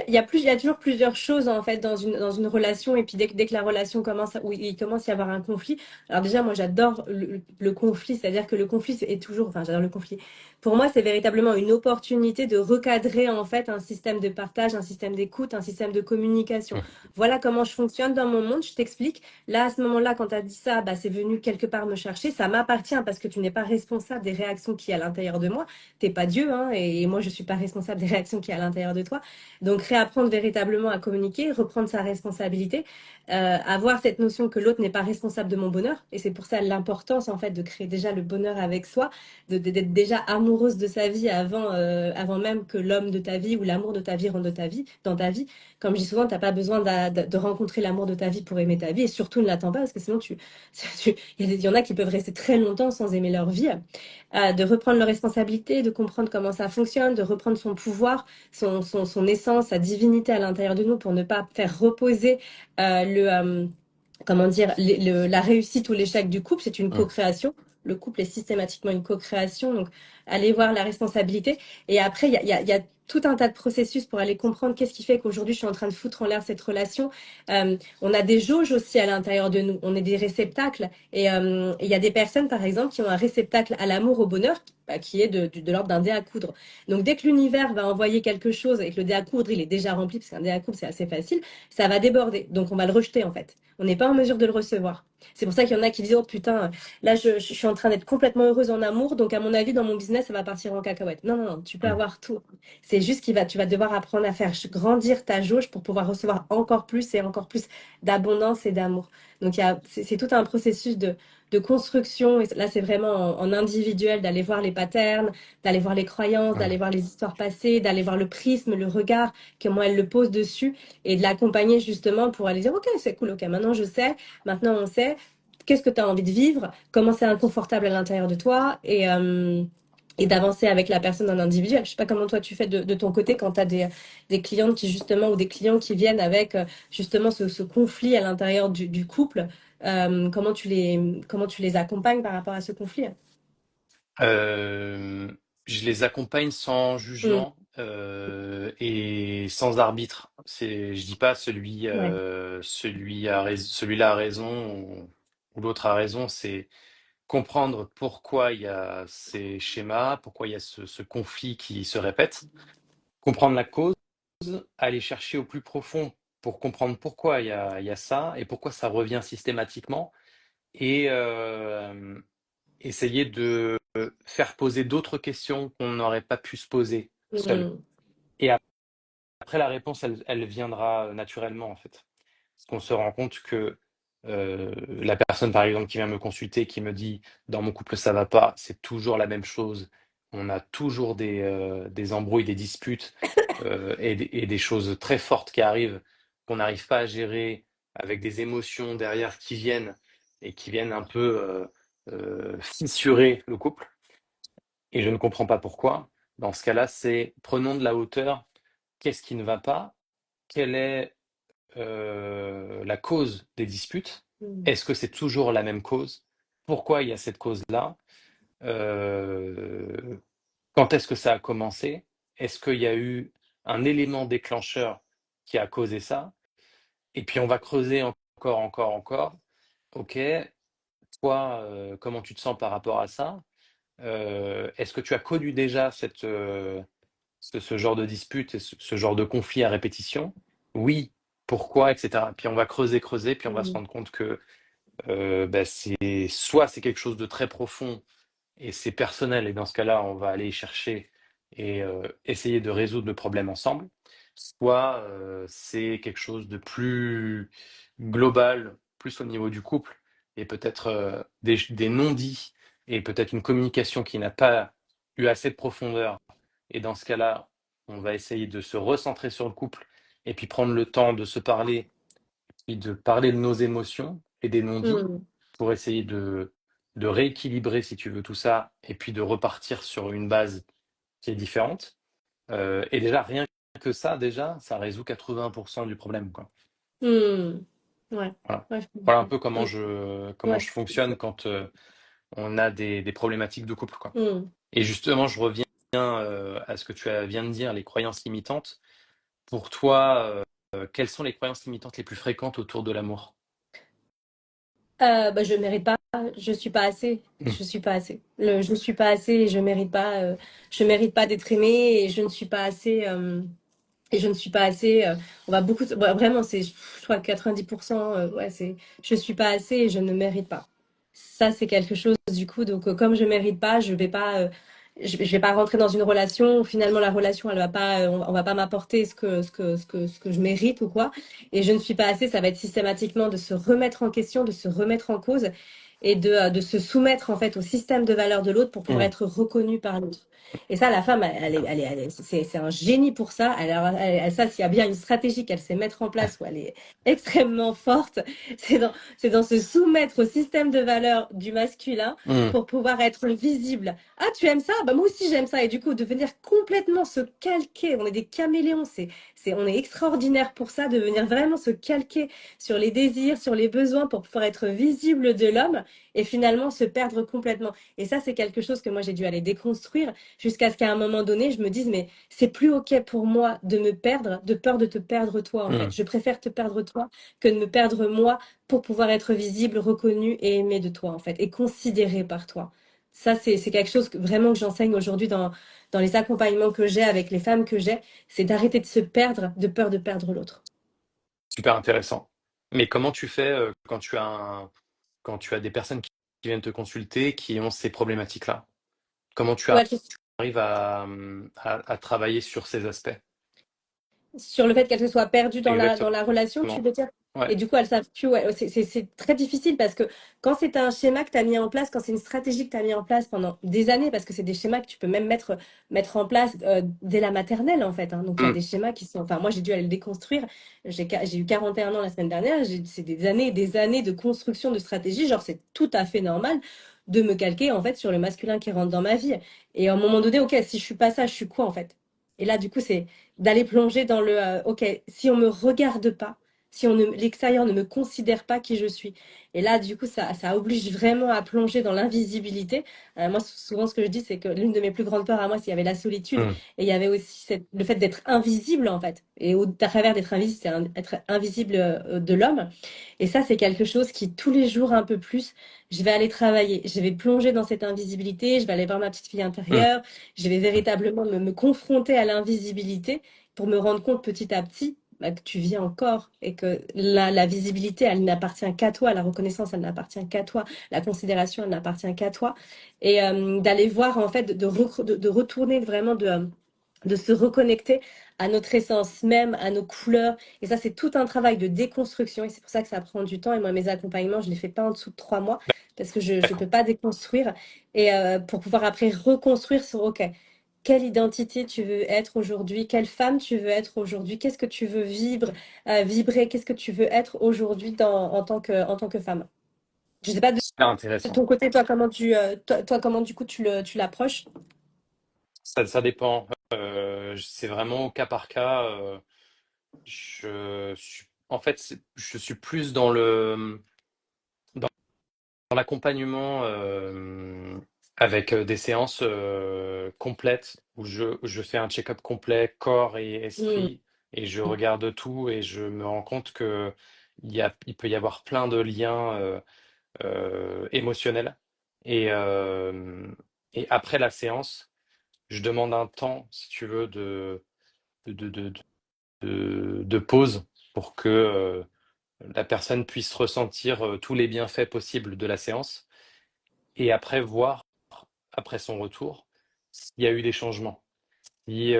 y a toujours plusieurs choses en fait dans une relation et puis dès que la relation commence, où il commence à y avoir un conflit. Alors déjà, moi j'adore le conflit, c'est-à-dire que le conflit est toujours, enfin j'adore le conflit. Pour moi, c'est véritablement une opportunité de recadrer en fait un système de partage, un système d'écoute, un système de communication. Mm. Voilà comment je fonctionne dans mon monde, je t'explique. Là, à ce moment-là, quand tu as dit ça, bah, c'est venu quelque part me chercher. Ça m'appartient parce que tu n'es pas responsable des réactions qui à l'intérieur de moi. T'es pas Dieu, hein, et moi je suis pas responsable des réactions qui y a à l'intérieur de toi. Donc réapprendre véritablement à communiquer, reprendre sa responsabilité, avoir cette notion que l'autre n'est pas responsable de mon bonheur, et c'est pour ça l'importance en fait de créer déjà le bonheur avec soi, d'être déjà amoureuse de sa vie avant même que l'homme de ta vie ou l'amour de ta vie rentre de ta vie, dans ta vie. Comme je dis souvent, t'as pas besoin de rencontrer l'amour de ta vie pour aimer ta vie, et surtout ne l'attends pas parce que sinon il y en a qui peuvent rester très longtemps sans aimer leur vie. De reprendre leurs responsabilités, de comprendre comment ça fonctionne, de reprendre son pouvoir, son essence, sa divinité à l'intérieur de nous pour ne pas faire reposer comment dire, la réussite ou l'échec du couple. C'est une Mm. co-création. Le couple est systématiquement une co-création, donc allez voir la responsabilité. Et après, il y a tout un tas de processus pour aller comprendre qu'est-ce qui fait qu'aujourd'hui je suis en train de foutre en l'air cette relation. On a des jauges aussi à l'intérieur de nous, on est des réceptacles. Et il y a des personnes, par exemple, qui ont un réceptacle à l'amour, au bonheur, bah, qui est de l'ordre d'un dé à coudre. Donc dès que l'univers va envoyer quelque chose et que le dé à coudre, il est déjà rempli, parce qu'un dé à coudre, c'est assez facile, ça va déborder. Donc on va le rejeter, en fait. On n'est pas en mesure de le recevoir. C'est pour ça qu'il y en a qui disent, oh putain, là je suis en train d'être complètement heureuse en amour, donc à mon avis, dans mon business, ça va partir en cacahuète. Non, non, non, tu peux Mm. avoir tout. C'est juste tu vas devoir apprendre à faire grandir ta jauge pour pouvoir recevoir encore plus et encore plus d'abondance et d'amour. Donc c'est tout un processus de construction. Et là, c'est vraiment en individuel d'aller voir les patterns, d'aller voir les croyances, Mm. d'aller voir les histoires passées, d'aller voir le prisme, le regard, comment elle le pose dessus, et de l'accompagner justement pour aller dire, ok, c'est cool, ok, maintenant je sais, maintenant on sait. Qu'est-ce que tu as envie de vivre? Comment c'est inconfortable à l'intérieur de toi? Et d'avancer avec la personne en individuel. Je sais pas comment toi tu fais de ton côté quand tu as des clientes qui justement ou des clients qui viennent avec justement ce conflit à l'intérieur du couple. Comment tu les accompagnes par rapport à ce conflit? Euh, je les accompagne sans Mm. jugement et sans arbitre. Je dis pas Ouais. celui-là a raison ou l'autre a raison. C'est comprendre pourquoi il y a ces schémas, pourquoi il y a ce conflit qui se répète, comprendre la cause, aller chercher au plus profond pour comprendre pourquoi il y a ça et pourquoi ça revient systématiquement, et essayer de faire poser d'autres questions qu'on n'aurait pas pu se poser seul. Mm. Et après, la réponse, elle viendra naturellement, en fait. Parce qu'on se rend compte que la personne, par exemple, qui vient me consulter, qui me dit, dans mon couple, ça va pas, c'est toujours la même chose. On a toujours des embrouilles, des disputes, et des choses très fortes qui arrivent, qu'on n'arrive pas à gérer, avec des émotions derrière qui viennent. et qui viennent un peu fissurer le couple. Et je ne comprends pas pourquoi. Dans ce cas-là, c'est prenons de la hauteur. Qu'est-ce qui ne va pas? Quelle est la cause des disputes? Mm. Est-ce que c'est toujours la même cause? Pourquoi il y a cette cause-là? Euh, Quand est-ce que ça a commencé? Est-ce qu'il y a eu un élément déclencheur qui a causé ça? Et puis on va creuser encore, encore, encore. Ok, toi, comment tu te sens par rapport à ça? Est-ce que tu as connu déjà ce genre de dispute et ce genre de conflit à répétition? Oui, pourquoi, etc. Puis on va creuser, creuser, puis on va se Mm. rendre compte que bah, soit c'est quelque chose de très profond et c'est personnel, et dans ce cas-là, on va aller chercher et essayer de résoudre le problème ensemble, soit c'est quelque chose de plus global, plus au niveau du couple, et peut-être des non-dits, et peut-être une communication qui n'a pas eu assez de profondeur. Et dans ce cas-là, on va essayer de se recentrer sur le couple, et puis prendre le temps de se parler, et de parler de nos émotions et des non-dits, Mm. pour essayer de rééquilibrer, si tu veux, tout ça, et puis de repartir sur une base qui est différente. Et déjà, rien que ça, déjà, ça résout 80% du problème, quoi. Mm. Ouais, Voilà. ouais, je Voilà un comprends. peu Mm. comment Ouais. je fonctionne quand on a des problématiques de couple, quoi. Mm. Et justement, je reviens à ce que viens de dire, les croyances limitantes. Pour toi, quelles sont les croyances limitantes les plus fréquentes autour de l'amour? Bah, je mérite pas, je suis pas assez, Mm. je suis pas assez. Je suis pas assez et je mérite pas d'être aimée et je ne suis pas assez. Et je ne suis pas assez. On va beaucoup. Ouais, vraiment, je crois, 90%. Ouais, je suis pas assez et je ne mérite pas. Ça, c'est quelque chose du coup. Donc, comme je mérite pas, je vais pas rentrer dans une relation où finalement la relation, elle va pas, on va pas m'apporter ce que je mérite ou quoi. Et je ne suis pas assez. Ça va être systématiquement de se remettre en question, de se remettre en cause et de se soumettre en fait au système de valeurs de l'autre pour pouvoir Mm. être reconnu par l'autre. Et ça, la femme, c'est un génie pour ça. Ça, s'il y a bien une stratégie qu'elle sait mettre en place où elle est extrêmement forte, c'est dans se soumettre au système de valeurs du masculin Mm. pour pouvoir être visible. Ah, tu aimes ça? Bah, moi aussi, j'aime ça. Et du coup, de venir complètement se calquer. On est des caméléons. On est extraordinaire pour ça, de venir vraiment se calquer sur les désirs, sur les besoins pour pouvoir être visible de l'homme et finalement se perdre complètement. Et ça, c'est quelque chose que moi, j'ai dû aller déconstruire jusqu'à ce qu'à un moment donné, je me dise, mais c'est plus OK pour moi de me perdre, de peur de te perdre toi, en fait. Mm. Je préfère te perdre toi que de me perdre moi pour pouvoir être visible, reconnu et aimé de toi, en fait, et considéré par toi. Ça, c'est quelque chose vraiment que j'enseigne aujourd'hui dans les accompagnements que j'ai avec les femmes que j'ai, c'est d'arrêter de se perdre de peur de perdre l'autre. Super intéressant. Mais comment tu fais quand tu as des personnes qui viennent te consulter, qui ont ces problématiques-là? Comment tu Ouais, arrives à travailler sur ces aspects? sur le fait qu'elles se soient perdues Exactement. dans la relation, tu veux dire? Ouais. Et du coup, elles savent plus. Ouais, c'est très difficile parce que quand c'est un schéma que tu as mis en place, quand c'est une stratégie que tu as mis en place pendant des années, parce que c'est des schémas que tu peux même mettre en place dès la maternelle, en fait. Hein. Donc, il y a Mm. des schémas qui sont. Enfin, moi, j'ai dû aller le déconstruire. J'ai eu 41 ans la semaine dernière. C'est des années de construction de stratégie. Genre, c'est tout à fait normal de me calquer, en fait, sur le masculin qui rentre dans ma vie. Et à un moment donné, OK, si je suis pas ça, je suis quoi, en fait? Et là, du coup, c'est d'aller plonger dans OK, si on me regarde pas, si l'extérieur ne me considère pas qui je suis. Et là, du coup, ça oblige vraiment à plonger dans l'invisibilité. Moi, souvent, ce que je dis, c'est que l'une de mes plus grandes peurs à moi, c'est qu'il y avait la solitude Mm. et il y avait aussi le fait d'être invisible, en fait. Et au travers d'être invisible, c'est être invisible de l'homme. Et ça, c'est quelque chose qui, tous les jours, un peu plus, je vais aller travailler. Je vais plonger dans cette invisibilité. Je vais aller voir ma petite fille Mm. intérieure. Je vais véritablement me confronter à l'invisibilité pour me rendre compte petit à petit bah, que tu vis encore et que la visibilité, elle n'appartient qu'à toi, la reconnaissance, elle n'appartient qu'à toi, la considération, elle n'appartient qu'à toi. Et d'aller voir, en fait, de retourner vraiment, de se reconnecter à notre essence même, à nos couleurs. Et ça, c'est tout un travail de déconstruction. Et c'est pour ça que ça prend du temps. Et moi, mes accompagnements, je ne les fais pas en dessous de 3 mois parce que je ne D'accord. peux pas déconstruire. Et pour pouvoir après reconstruire sur, OK, quelle identité tu veux être aujourd'hui, quelle femme tu veux être aujourd'hui, qu'est-ce que tu veux vibrer, qu'est-ce que tu veux être aujourd'hui en tant que femme. Je sais pas de super intéressant. ton côté, toi, comment du coup tu l'approches? Ça dépend. C'est vraiment au cas par cas. En fait, je suis plus dans l'accompagnement avec des séances complètes où je fais un check-up complet, corps et Hmm. esprit, et je regarde tout et je me rends compte que il peut y avoir plein de liens émotionnels. Et, euh, et après la séance, je demande un temps, si tu veux, de, de, de, de pause pour que la personne puisse ressentir tous les bienfaits possibles de la séance et après voir, après son retour, s'il y a eu des changements. Si,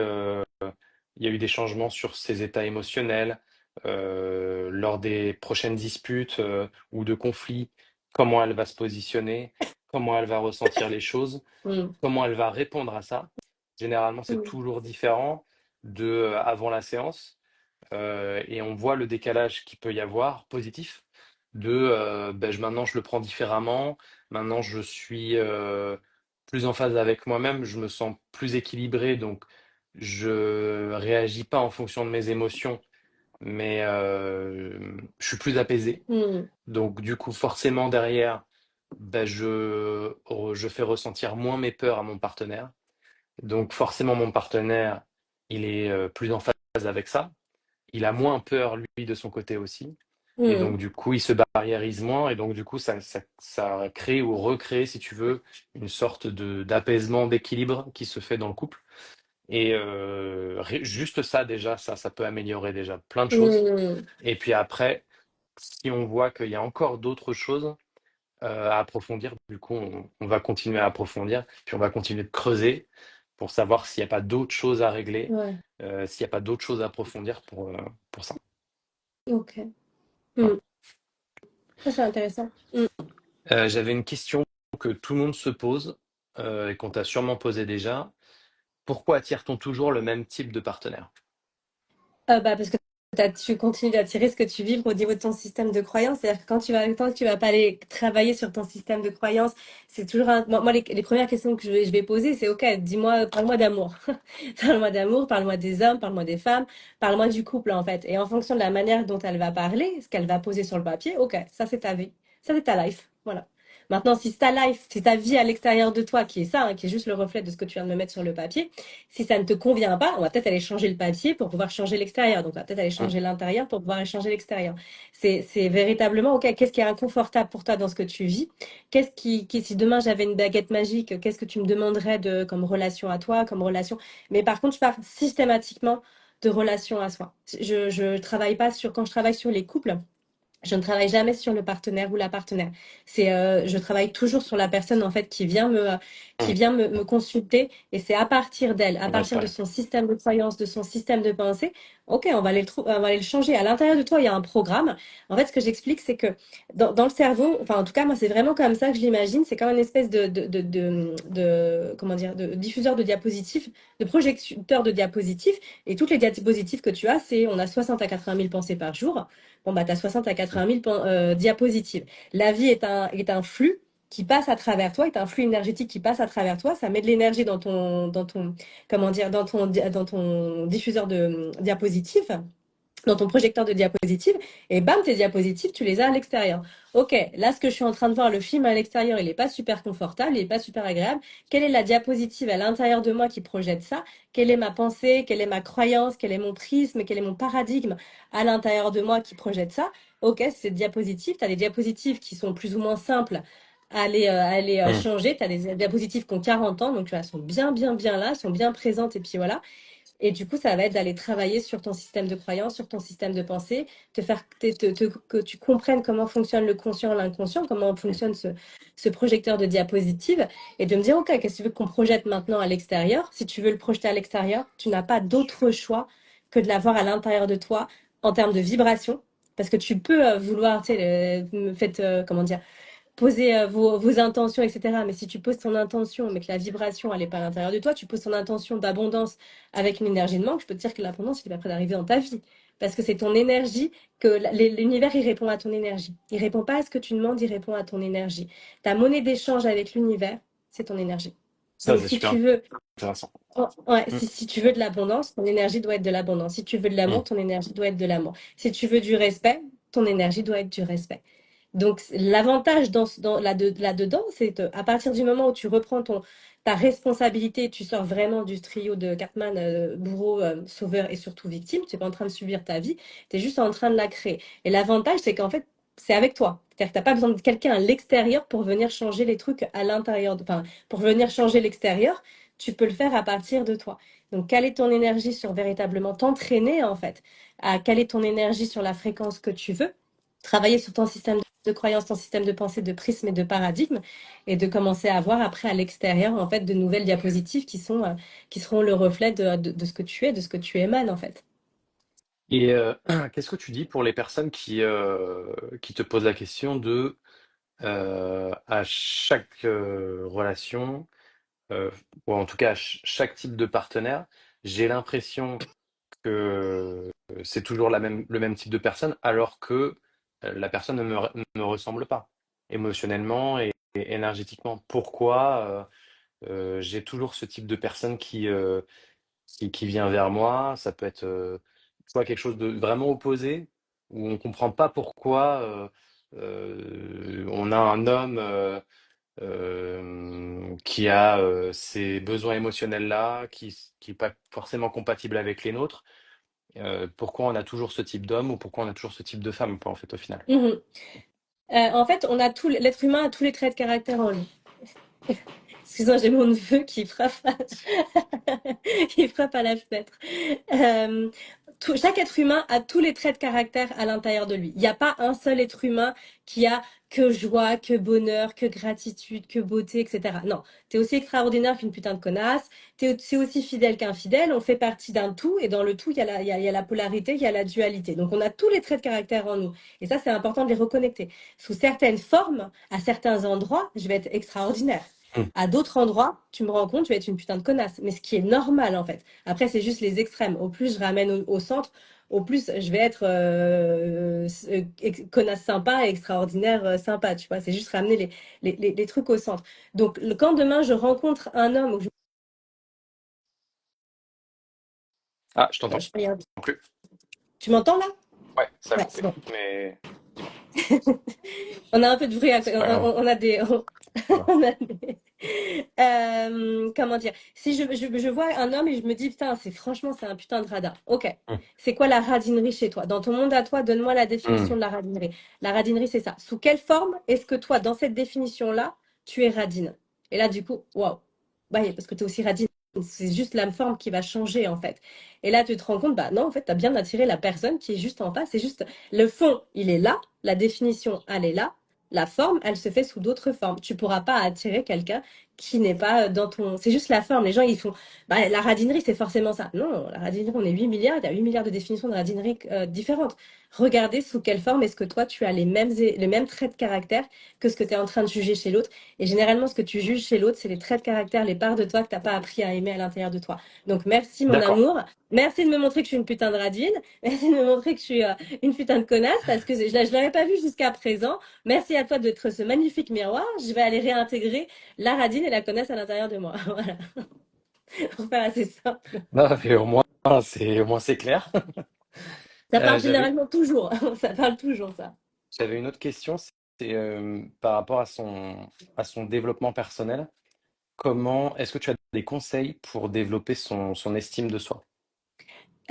il y a eu des changements sur ses états émotionnels, lors des prochaines disputes ou de conflits, comment elle va se positionner, comment elle va ressentir les choses, Hmm. comment elle va répondre à ça. Généralement, c'est Hmm. toujours différent de avant la séance. Et on voit le décalage qu'il peut y avoir positif de ben, maintenant je le prends différemment, maintenant je suis plus en phase avec moi-même, je me sens plus équilibré, donc je réagis pas en fonction de mes émotions, mais je suis plus apaisé. Hmm. Donc du coup, forcément derrière, ben, je fais ressentir moins mes peurs à mon partenaire. Donc forcément mon partenaire, il est plus en phase avec ça. Il a moins peur, lui, de son côté aussi. Et Hmm. donc, du coup, il se barriérise moins. Et donc, du coup, ça crée ou recrée, si tu veux, une sorte d'apaisement, d'équilibre qui se fait dans le couple. Et juste ça, déjà, ça peut améliorer déjà plein de choses. Hmm. Et puis après, si on voit qu'il y a encore d'autres choses à approfondir, du coup, on va continuer à approfondir. Puis on va continuer de creuser pour savoir s'il n'y a pas d'autres choses à régler, Ouais, s'il n'y a pas d'autres choses à approfondir pour ça. ok. Hmm. Voilà. Ça, c'est intéressant. Hmm. J'avais une question que tout le monde se pose et qu'on t'a sûrement posé déjà. Pourquoi attire-t-on toujours le même type de partenaire? Parce que tu continues d'attirer ce que tu vibres au niveau de ton système de croyance. C'est-à-dire que tant que tu vas pas aller travailler sur ton système de croyance, c'est toujours moi, les premières questions que je vais poser, c'est OK, dis-moi, parle-moi d'amour. Parle-moi d'amour, parle-moi des hommes, parle-moi des femmes, parle-moi du couple, en fait. Et en fonction de la manière dont elle va parler, ce qu'elle va poser sur le papier, OK, ça c'est ta vie. Ça c'est ta life. Voilà. Maintenant, si c'est ta life, si ta vie à l'extérieur de toi, qui est ça, hein, qui est juste le reflet de ce que tu viens de me mettre sur le papier, si ça ne te convient pas, on va peut-être aller changer le papier pour pouvoir changer l'extérieur. Donc, on va peut-être aller Mm. changer l'intérieur pour pouvoir aller changer l'extérieur. C'est véritablement, OK, qu'est-ce qui est inconfortable pour toi dans ce que tu vis? Si demain j'avais une baguette magique, qu'est-ce que tu me demanderais comme relation à toi, comme relation? Mais par contre, je parle systématiquement de relation à soi. Je travaille pas quand je travaille sur les couples, je ne travaille jamais sur le partenaire ou la partenaire. Je travaille toujours sur la personne en fait qui Mm. vient me consulter, et c'est à partir d'elle, à partir de Ouais. son système de croyance, de son système de pensée. Ok, on va aller le changer. À l'intérieur de toi, il y a un programme. En fait, ce que j'explique, c'est que dans le cerveau, enfin en tout cas moi, c'est vraiment comme ça que je l'imagine. C'est comme une espèce comment dire, de diffuseur de diapositives, de projecteur de diapositives. Et toutes les diapositives que tu as, on a 60 à 80 000 pensées par jour. Bon, bah, tu as 60 à 80 000 diapositives. La vie est un flux qui passe à travers toi, est un flux énergétique qui passe à travers toi. Ça met de l'énergie comment dire, dans ton diffuseur de diapositives, dans ton projecteur de diapositives, et bam, tes diapositives, tu les as à l'extérieur. Ok, là, ce que je suis en train de voir, le film à l'extérieur, il n'est pas super confortable, il n'est pas super agréable. Quelle est la diapositive à l'intérieur de moi qui projette ça? Quelle est ma pensée? Quelle est ma croyance? Quel est mon prisme? Quel est mon paradigme à l'intérieur de moi qui projette ça? Ok, c'est cette diapositive. Tu as des diapositives qui sont plus ou moins simples à aller Mm. changer. Tu as des diapositives qui ont 40 ans, donc elles sont bien, bien, bien là, sont bien présentes, et puis voilà. Et du coup, ça va être d'aller travailler sur ton système de croyance, sur ton système de pensée, que tu comprennes comment fonctionne le conscient, l'inconscient, comment fonctionne ce projecteur de diapositive, et de me dire, OK, qu'est-ce que tu veux qu'on projette maintenant à l'extérieur? Si tu veux le projeter à l'extérieur, tu n'as pas d'autre choix que de l'avoir à l'intérieur de toi en termes de vibration. Parce que tu peux vouloir, tu sais, comment dire, poser vos intentions, etc. Mais si tu poses ton intention, mais que la vibration, elle n'est pas à l'intérieur de toi, tu poses ton intention d'abondance avec une énergie de manque, je peux te dire que l'abondance, il n'est pas prêt d'arriver dans ta vie. parce que c'est ton énergie l'univers, il répond à ton énergie. Il répond pas à ce que tu demandes, il répond à ton énergie. Ta monnaie d'échange avec l'univers, c'est ton énergie. Ça, Donc, c'est si super tu veux, intéressant. ouais, Mm, si tu veux de l'abondance, ton énergie doit être de l'abondance. Si tu veux de l'amour, mm. ton énergie doit être de l'amour. Si tu veux du respect, ton énergie doit être du respect. Donc, l'avantage là-dedans, c'est que à partir du moment où tu reprends ta responsabilité, tu sors vraiment du trio de Cartman, bourreau, sauveur et surtout victime. Tu n'es pas en train de subir ta vie, tu es juste en train de la créer. Et l'avantage, c'est qu'en fait, c'est avec toi. C'est-à-dire que tu n'as pas besoin de quelqu'un à l'extérieur pour venir changer les trucs à l'intérieur. Enfin, pour venir changer l'extérieur, tu peux le faire à partir de toi. Donc, quelle est ton énergie sur véritablement t'entraîner, en fait, à quelle est ton énergie sur la fréquence que tu veux, travailler sur ton système de croyance, ton système de pensée, de prisme et de paradigme, et de commencer à voir après à l'extérieur, en fait, de nouvelles diapositives qui seront le reflet de ce que tu es, de ce que tu émanes, en fait. Et qu'est-ce que tu dis pour les personnes qui te posent la question de à chaque relation, euh, ou en tout cas à chaque type de partenaire, j'ai l'impression que c'est toujours le même type de personne, alors que la personne ne me ressemble pas émotionnellement et énergétiquement. Pourquoi j'ai toujours ce type de personne qui vient vers moi? Ça peut être soit quelque chose de vraiment opposé, où on comprend pas pourquoi on a un homme qui a ces besoins émotionnels-là, qui n'est pas forcément compatible avec les nôtres. Pourquoi on a toujours ce type d'homme ou pourquoi on a toujours ce type de femme, quoi, en fait, au final. Mhm. En fait, l'être humain a tous les traits de caractère en lui. Excuse-moi, j'ai mon neveu qui frappe, qui frappe à la fenêtre. Euh, Chaque être humain a tous les traits de caractère à l'intérieur de lui. Il n'y a pas un seul être humain qui a que joie, que bonheur, que gratitude, que beauté, etc. Non, t'es aussi extraordinaire qu'une putain de connasse. C'est aussi fidèle qu'infidèle. On fait partie d'un tout et dans le tout, il y a la polarité, il y a la dualité. Donc on a tous les traits de caractère en nous. Et ça, c'est important de les reconnecter. Sous certaines formes, à certains endroits, je vais être extraordinaire. Hmm. À d'autres endroits, tu me rends compte, tu vas être une putain de connasse. Mais ce qui est normal, en fait. Après, c'est juste les extrêmes. Au plus je ramène au centre, au plus je vais être connasse sympa et extraordinaire sympa. Tu vois, c'est juste ramener les trucs au centre. Donc, quand demain je rencontre un homme, Ah, je t'entends je fais plus. tu m'entends là? Ouais, ça a Ouais, c'est coupé. bon. Mais dis-moi, On a un peu de bruit, c'est pas grave. on a des, Voilà. on a des- comment dire, si je vois un homme et je me dis, putain, franchement, c'est un putain de radin. Ok. Hmm. C'est quoi la radinerie chez toi? Dans ton monde à toi, donne-moi la définition Hmm. de la radinerie. La radinerie, c'est ça. Sous quelle forme est-ce que toi, dans cette définition-là, tu es radine? Et là, du coup, waouh. Bah, parce que tu es aussi radine. C'est juste la forme qui va changer, en fait. Et là, tu te rends compte, bah non, en fait, tu as bien attiré la personne qui est juste en face. C'est juste le fond, il est là. La définition, elle est là. La forme, elle se fait sous d'autres formes. Tu pourras pas attirer quelqu'un qui n'est pas dans ton. C'est juste la forme. Les gens, ils font. Bah, la radinerie, c'est forcément ça. Non, la radinerie, on est 8 milliards. Il y a 8 milliards de définitions de radinerie différentes. Regardez sous quelle forme est-ce que toi, tu as les mêmes traits de caractère que ce que tu es en train de juger chez l'autre. Et généralement, ce que tu juges chez l'autre, c'est les traits de caractère, les parts de toi que tu n'as pas appris à aimer à l'intérieur de toi. Donc, merci, mon D'accord. amour. Merci de me montrer que je suis une putain de radine. Merci de me montrer que je suis une putain de connasse parce que je l'avais pas vu jusqu'à présent. Merci à toi d'être ce magnifique miroir. Je vais aller réintégrer la radine et la connasse à l'intérieur de moi. Voilà, pour faire assez simple. Non, mais au moins c'est clair. Ça parle J'avais généralement toujours. Ça parle toujours, ça. j'avais une autre question, c'est par rapport à son développement personnel. Comment est-ce que tu as des conseils pour développer son estime de soi?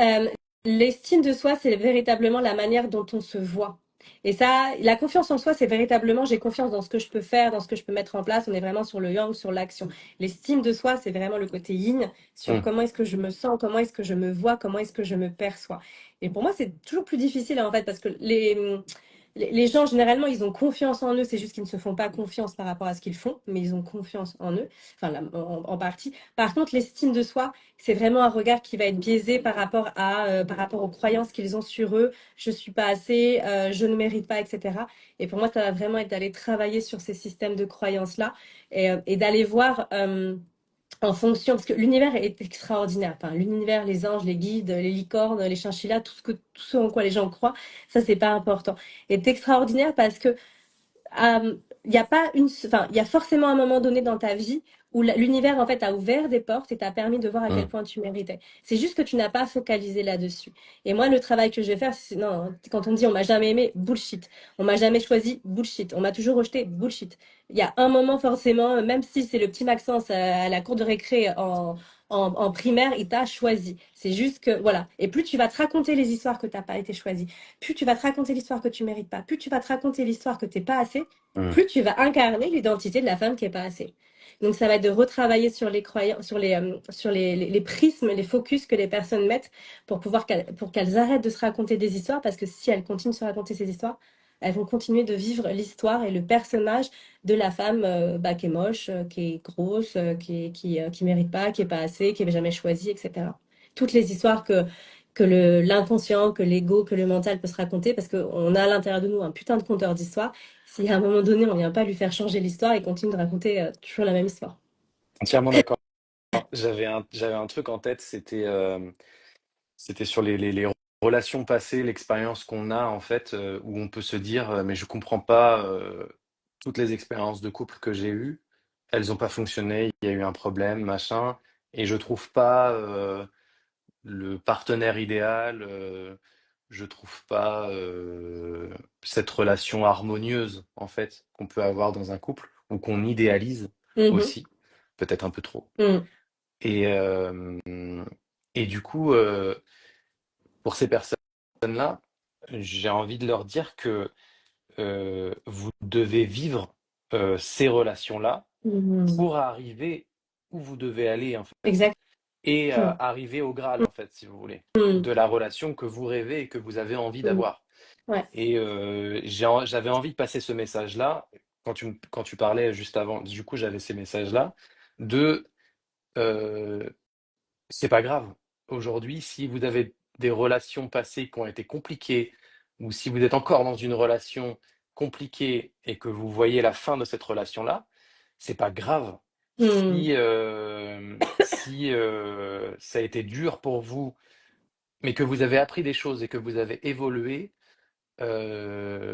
Euh, L'estime de soi, c'est véritablement la manière dont on se voit. Et ça, la confiance en soi, c'est véritablement j'ai confiance dans ce que je peux faire, dans ce que je peux mettre en place. On est vraiment sur le yang, sur l'action. L'estime de soi, c'est vraiment le côté yin, sur Hmm. comment est-ce que je me sens, comment est-ce que je me vois, comment est-ce que je me perçois. Et pour moi, c'est toujours plus difficile, en fait, parce que les gens, généralement, ils ont confiance en eux. C'est juste qu'ils ne se font pas confiance par rapport à ce qu'ils font, mais ils ont confiance en eux, enfin, en partie. Par contre, l'estime de soi, c'est vraiment un regard qui va être biaisé par rapport aux croyances qu'ils ont sur eux. Je suis pas assez, je ne mérite pas, etc. Et pour moi, ça va vraiment être d'aller travailler sur ces systèmes de croyances-là et d'aller voir. en fonction, parce que l'univers est extraordinaire. Enfin, l'univers, les anges, les guides, les licornes, les chinchillas, tout ce en quoi les gens croient, ça c'est pas important. Est extraordinaire parce que il y a pas une, enfin, il y a forcément un moment donné dans ta vie où l'univers en fait a ouvert des portes et t'a permis de voir à quel Mm. point tu méritais. C'est juste que tu n'as pas focalisé là-dessus. Et moi, le travail que je vais faire, c'est non, quand on dit on m'a jamais aimé, bullshit. On m'a jamais choisi, bullshit. On m'a toujours rejeté, bullshit. Il y a un moment forcément, même si c'est le petit Maxence à la cour de récré en primaire, il t'a choisi. C'est juste que voilà. Et plus tu vas te raconter les histoires que t'as pas été choisi, plus tu vas te raconter l'histoire que tu mérites pas, plus tu vas te raconter l'histoire que t'es pas assez, Mm. plus tu vas incarner l'identité de la femme qui est pas assez. Donc ça va être de retravailler sur les croyances, sur les prismes, les focus que les personnes mettent pour pour qu'elles arrêtent de se raconter des histoires, parce que si elles continuent de se raconter ces histoires, elles vont continuer de vivre l'histoire et le personnage de la femme qui est moche, qui est grosse, qui mérite pas, qui est pas assez, qui est jamais choisie, etc. Toutes les histoires que l'inconscient, que l'ego, que le mental peut se raconter, parce qu'on a à l'intérieur de nous un putain de conteur d'histoire. Si à un moment donné, on vient pas lui faire changer l'histoire, il continue de raconter toujours la même histoire. Entièrement d'accord. J'avais un truc en tête, c'était sur les relations passées, l'expérience qu'on a en fait, où on peut se dire, mais je comprends pas, toutes les expériences de couple que j'ai eues, elles ont pas fonctionné, il y a eu un problème, machin, et je trouve pas le partenaire idéal, je trouve pas cette relation harmonieuse en fait qu'on peut avoir dans un couple ou qu'on idéalise Mhm. aussi, peut-être un peu trop. Mhm. Et, et du coup, pour ces personnes-là, j'ai envie de leur dire que vous devez vivre ces relations-là Mhm. pour arriver où vous devez aller, en fait, Exact. et Mhm. arriver au Graal, en fait, si vous voulez, Mhm. de la relation que vous rêvez et que vous avez envie Mhm. d'avoir. Ouais. Et j'avais envie de passer ce message-là, quand tu parlais juste avant, du coup, j'avais ces messages-là, de euh, c'est pas grave. Aujourd'hui, si vous avez des relations passées qui ont été compliquées, ou si vous êtes encore dans une relation compliquée et que vous voyez la fin de cette relation-là, c'est pas grave. Mhm. Si ça a été dur pour vous, mais que vous avez appris des choses et que vous avez évolué, euh,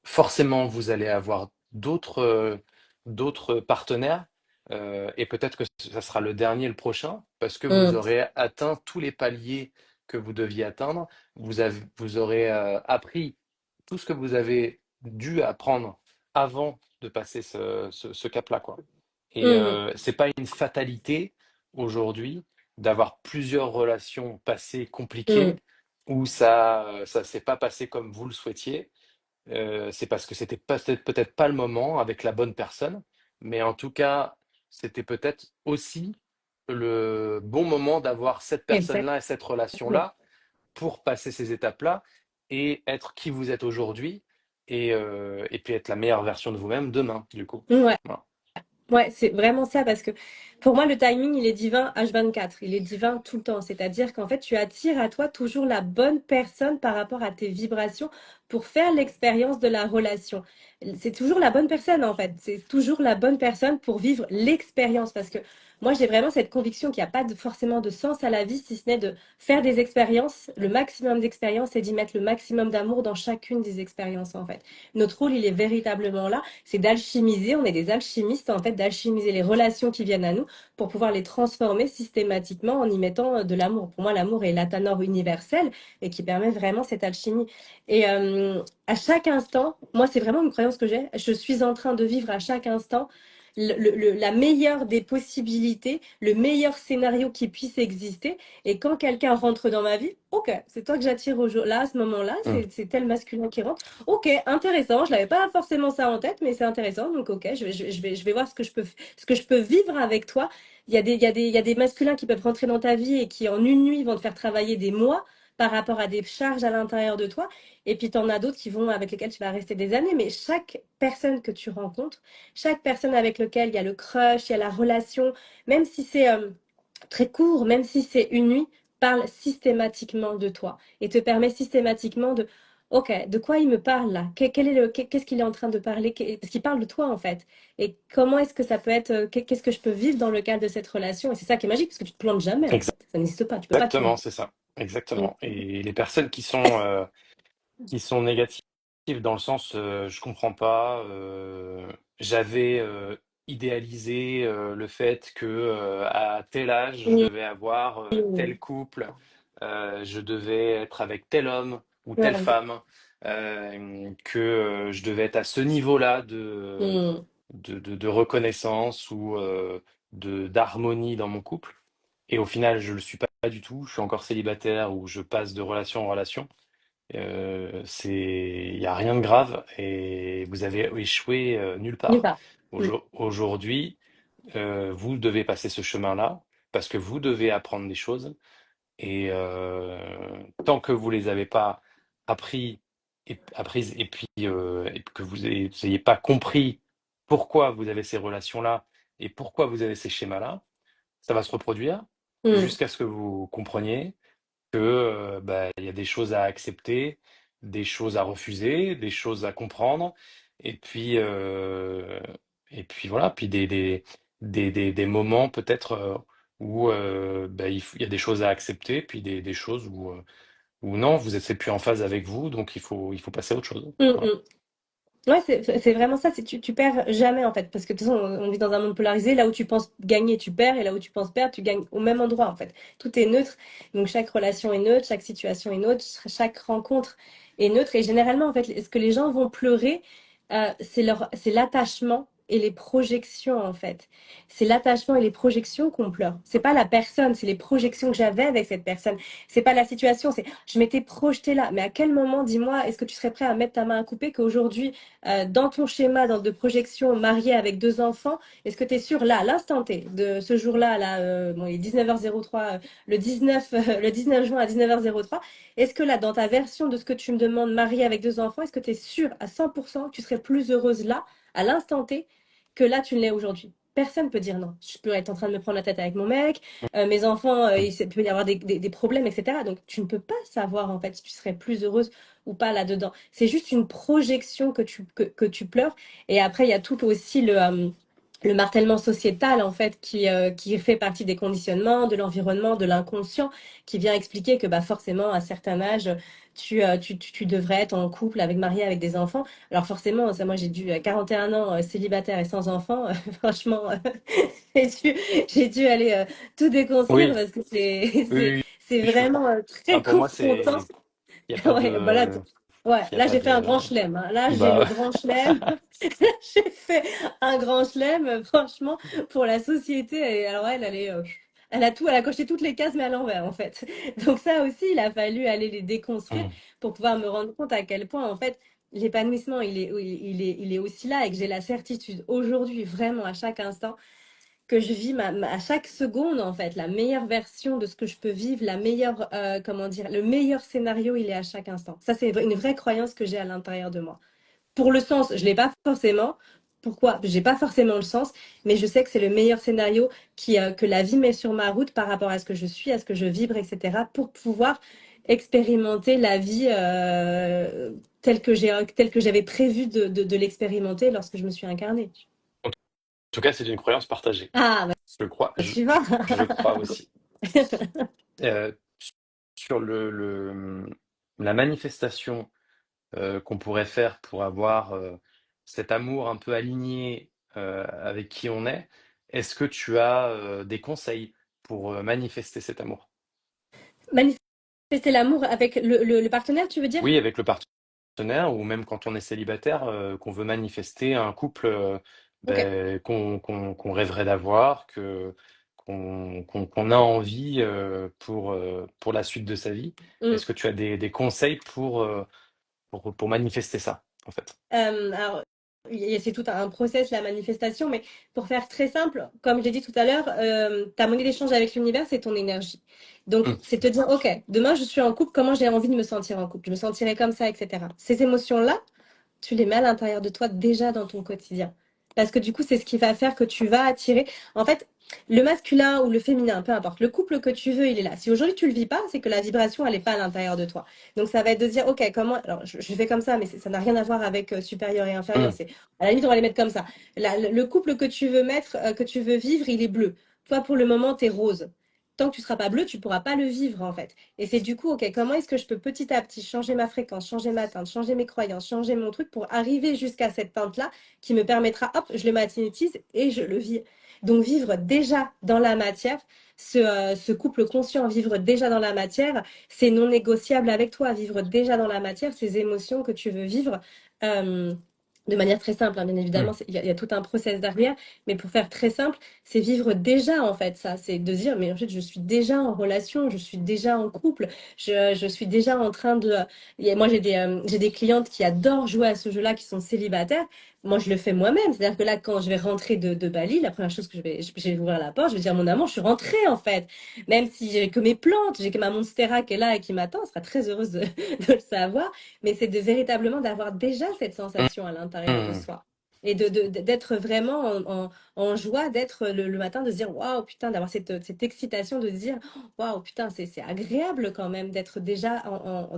forcément, vous allez avoir d'autres partenaires, et peut-être que ça sera le dernier, le prochain, parce que vous Mhm. aurez atteint tous les paliers que vous deviez atteindre. Vous aurez appris tout ce que vous avez dû apprendre avant de passer ce cap-là, quoi. Et Mhm. c'est pas une fatalité aujourd'hui d'avoir plusieurs relations passées compliquées Mhm. où ça s'est pas passé comme vous le souhaitiez. C'est parce que c'était peut-être pas le moment avec la bonne personne, mais en tout cas, c'était peut-être aussi le bon moment d'avoir cette Exact. personne-là et cette relation-là pour passer ces étapes-là et être qui vous êtes aujourd'hui et puis être la meilleure version de vous-même demain, du coup. Ouais. Voilà. Ouais, c'est vraiment ça parce que pour moi, le timing, il est divin H24. Il est divin tout le temps. C'est-à-dire qu'en fait, tu attires à toi toujours la bonne personne par rapport à tes vibrations pour faire l'expérience de la relation. C'est toujours la bonne personne, en fait. C'est toujours la bonne personne pour vivre l'expérience. Parce que moi, j'ai vraiment cette conviction qu'il n'y a pas forcément de sens à la vie, si ce n'est de faire des expériences, le maximum d'expériences et d'y mettre le maximum d'amour dans chacune des expériences, en fait. Notre rôle, il est véritablement là, c'est d'alchimiser, on est des alchimistes en fait, d'alchimiser les relations qui viennent à nous pour pouvoir les transformer systématiquement en y mettant de l'amour. Pour moi, l'amour est l'atanor universel et qui permet vraiment cette alchimie. Et à chaque instant, moi, c'est vraiment une croyance que j'ai, je suis en train de vivre à chaque instant la meilleure des possibilités, le meilleur scénario qui puisse exister. Et quand quelqu'un rentre dans ma vie, ok, c'est toi que j'attire au jour, là, à ce moment-là, Mm. c'est tel masculin qui rentre. Ok, intéressant. Je n'avais pas forcément ça en tête, mais c'est intéressant. Donc, ok, je vais voir ce que je peux vivre avec toi. Il y a des masculins qui peuvent rentrer dans ta vie et qui, en une nuit, vont te faire travailler des mois par rapport à des charges à l'intérieur de toi. Et puis, tu en as d'autres qui vont, avec lesquels tu vas rester des années. Mais chaque personne que tu rencontres, chaque personne avec laquelle il y a le crush, il y a la relation, même si c'est très court, même si c'est une nuit, parle systématiquement de toi et te permet systématiquement de ok, de quoi il me parle là? Qu'est-ce qu'il est en train de parler? Parce qu'il parle de toi en fait. Et comment est-ce que ça peut être, qu'est-ce que je peux vivre dans le cadre de cette relation? Et c'est ça qui est magique, parce que tu te plantes jamais en fait. Ça n'existe pas, tu peux pas te Exactement, planter. c'est ça. Mm. Exactement. Et les personnes qui sont négatives dans le sens, je comprends pas, j'avais idéalisé le fait que à tel âge, je Oui, devais avoir tel oui, couple, je devais être avec tel homme ou telle oui. femme, que je devais être à ce niveau-là Mm. de reconnaissance ou d'harmonie dans mon couple. Et au final, je le suis pas du tout. Je suis encore célibataire ou je passe de relation en relation. Il y a rien de grave et vous avez échoué nulle Nulle part. part. Mm. Aujourd'hui, vous devez passer ce chemin-là parce que vous devez apprendre des choses et tant que vous les avez pas appris apprises et que vous ayez pas compris pourquoi vous avez ces relations-là et pourquoi vous avez ces schémas-là, ça va se reproduire Mm. jusqu'à ce que vous compreniez que bah, il y a des choses à accepter, des choses à refuser, des choses à comprendre, et puis euh, et puis voilà, puis des moments peut-être où bah, il y a des choses à accepter, puis des choses où non, vous êtes c'est plus en phase avec vous, donc il faut passer à autre chose. Mm, Voilà. mm. Ouais, c'est vraiment ça, tu perds jamais en fait, parce que de toute façon, on vit dans un monde polarisé, là où tu penses gagner, tu perds, et là où tu penses perdre, tu gagnes au même endroit en fait. Tout est neutre, donc chaque relation est neutre, chaque situation est neutre, chaque rencontre est neutre, et généralement en fait, ce que les gens vont pleurer, c'est l'attachement et les projections en fait. C'est l'attachement et les projections qu'on pleure. C'est pas la personne, c'est les projections que j'avais avec cette personne. C'est pas la situation, c'est je m'étais projetée là. Mais à quel moment, dis-moi, est-ce que tu serais prêt à mettre ta main à couper qu'aujourd'hui dans ton schéma de projection marié avec deux enfants, est-ce que tu es sûr là, à l'instant T, de ce jour-là, là, bon, il est 19h03, le 19 juin à 19h03, est-ce que là, dans ta version de ce que tu me demandes, marié avec deux enfants, est-ce que tu es sûr à 100% que tu serais plus heureuse là, à l'instant T, que là, tu ne l'es aujourd'hui? Personne ne peut dire non. Je peux être en train de me prendre la tête avec mon mec, mes enfants, il peut y avoir des problèmes, etc. Donc, tu ne peux pas savoir, en fait, si tu serais plus heureuse ou pas là-dedans. C'est juste une projection que tu pleures. Et après, il y a tout aussi le martèlement sociétal, en fait, qui fait partie des conditionnements, de l'environnement, de l'inconscient, qui vient expliquer que bah, forcément, à un certain âge, tu devrais être en couple, marié avec des enfants. Alors forcément, ça, moi j'ai dû, 41 ans, célibataire et sans enfant, franchement, j'ai dû, j'ai dû aller tout déconstruire Oui, parce que oui, oui, c'est oui, je comprends. vraiment Ah, très pour moi, confrontant. c'est il y a pas Ouais, bah là, de ouais, il y a là pas j'ai fait un de grand chelem, hein. Là, j'ai le bah grand chelem. J'ai fait un grand chelem, franchement, pour la société. Et alors elle a coché toutes les cases, mais à l'envers, en fait. Donc ça aussi, il a fallu aller les déconstruire hmm. pour pouvoir me rendre compte à quel point, en fait, l'épanouissement, il est aussi là et que j'ai la certitude aujourd'hui, vraiment, à chaque instant, que je vis à chaque seconde, en fait, la meilleure version de ce que je peux vivre, la meilleure, comment dire, le meilleur scénario, il est à chaque instant. Ça, c'est une vraie croyance que j'ai à l'intérieur de moi. Pour le sens, je l'ai pas forcément. Pourquoi? J'ai pas forcément le sens, mais je sais que c'est le meilleur scénario que la vie met sur ma route par rapport à ce que je suis, à ce que je vibre, etc., pour pouvoir expérimenter la vie telle que j'avais prévu de l'expérimenter lorsque je me suis incarnée. En tout cas, c'est une croyance partagée. Ah, Je crois, bah, tu vois. je crois aussi. Euh, sur la manifestation qu'on pourrait faire pour avoir cet amour un peu aligné avec qui on est-ce que tu as des conseils pour manifester cet amour? Manifester l'amour avec le partenaire, tu veux dire? Oui, avec le partenaire ou même quand on est célibataire, qu'on veut manifester un couple Ok. qu'on rêverait d'avoir, qu'on a envie pour la suite de sa vie. Mm. Est-ce que tu as des conseils pour manifester ça, en fait? Alors, c'est tout un process, la manifestation, mais pour faire très simple, comme j'ai dit tout à l'heure, ta monnaie d'échange avec l'univers, c'est ton énergie. Donc, Hmm. c'est te dire, OK, demain, je suis en couple, comment j'ai envie de me sentir en couple? Je me sentirai comme ça, etc. Ces émotions-là, tu les mets à l'intérieur de toi déjà dans ton quotidien. Parce que du coup, c'est ce qui va faire que tu vas attirer. En fait, le masculin ou le féminin, peu importe, le couple que tu veux, il est là. Si aujourd'hui tu le vis pas, c'est que la vibration, elle est pas à l'intérieur de toi. Donc ça va être de dire, ok, comment, alors je fais comme ça, mais ça n'a rien à voir avec supérieur et inférieur. Hum, C'est à la limite, on va les mettre comme ça. Le couple que tu veux mettre, que tu veux vivre, il est bleu. Toi, pour le moment, t'es rose. Tant que tu seras pas bleu, tu pourras pas le vivre en fait. Et c'est du coup, ok, comment est-ce que je peux petit à petit changer ma fréquence, changer ma teinte, changer mes croyances, changer mon truc pour arriver jusqu'à cette teinte-là qui me permettra, hop, je le magnétise et je le vis. Donc vivre déjà dans la matière, ce couple conscient, vivre déjà dans la matière, c'est non négociable avec toi. Vivre déjà dans la matière, ces émotions que tu veux vivre. euh, de manière très simple, hein, bien évidemment, hum, il y a tout un process derrière, mais pour faire très simple, c'est vivre déjà en fait ça, c'est de dire mais en fait je suis déjà en relation, je suis déjà en couple, je suis déjà en train de... Moi j'ai des clientes qui adorent jouer à ce jeu-là, qui sont célibataires. Moi, je le fais moi-même. C'est-à-dire que là, quand je vais rentrer de Bali, la première chose que je vais ouvrir la porte, je vais dire, mon amour, je suis rentrée, en fait. Même si j'ai que mes plantes, j'ai que ma monstera qui est là et qui m'attend, elle sera très heureuse de le savoir. Mais c'est de véritablement d'avoir déjà cette hum, sensation à l'intérieur de hum, soi. Et d'être vraiment en joie, d'être le matin, de se dire, waouh, putain, d'avoir cette excitation de se dire, waouh, putain, c'est agréable quand même d'être déjà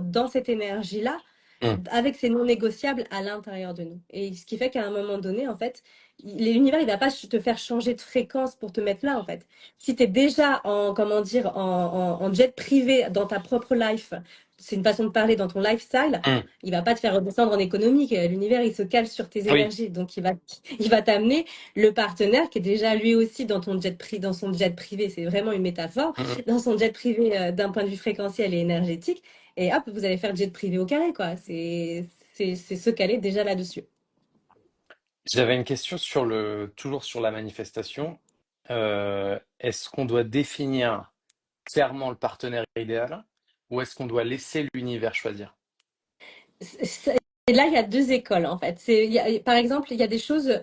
dans cette énergie-là hum. avec ces non négociables à l'intérieur de nous. Et ce qui fait qu'à un moment donné, en fait, l'univers, il va pas te faire changer de fréquence pour te mettre là, en fait. Si tu es déjà en, comment dire, en jet privé dans ta propre life, c'est une façon de parler dans ton lifestyle, Hum. il va pas te faire redescendre en économique. L'univers, il se cale sur tes Oui. énergies. Donc, il va t'amener le partenaire qui est déjà lui aussi dans ton dans son jet privé. C'est vraiment une métaphore. Hum, hum. Dans son jet privé, d'un point de vue fréquentiel et énergétique. Et hop, vous allez faire jet privé au carré, quoi. C'est se caler déjà là-dessus. J'avais une question sur toujours sur la manifestation. Est-ce qu'on doit définir clairement le partenaire idéal ou est-ce qu'on doit laisser l'univers choisir? Et là, il y a deux écoles, en fait. Par exemple, il y a des choses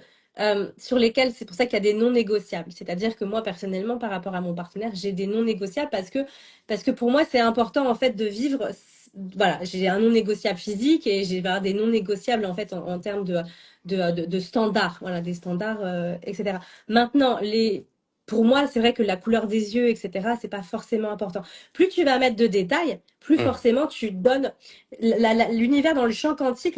sur lesquelles, c'est pour ça qu'il y a des non négociables. C'est-à-dire que moi, personnellement, par rapport à mon partenaire, j'ai des non négociables parce que pour moi, c'est important, en fait, de vivre. Voilà, j'ai un non négociable physique et j'ai des non négociables, en fait, en termes de standards. Voilà, des standards, etc. Maintenant, pour moi, c'est vrai que la couleur des yeux, etc., c'est pas forcément important. Plus tu vas mettre de détails, plus Hum, forcément tu donnes l'univers dans le champ quantique,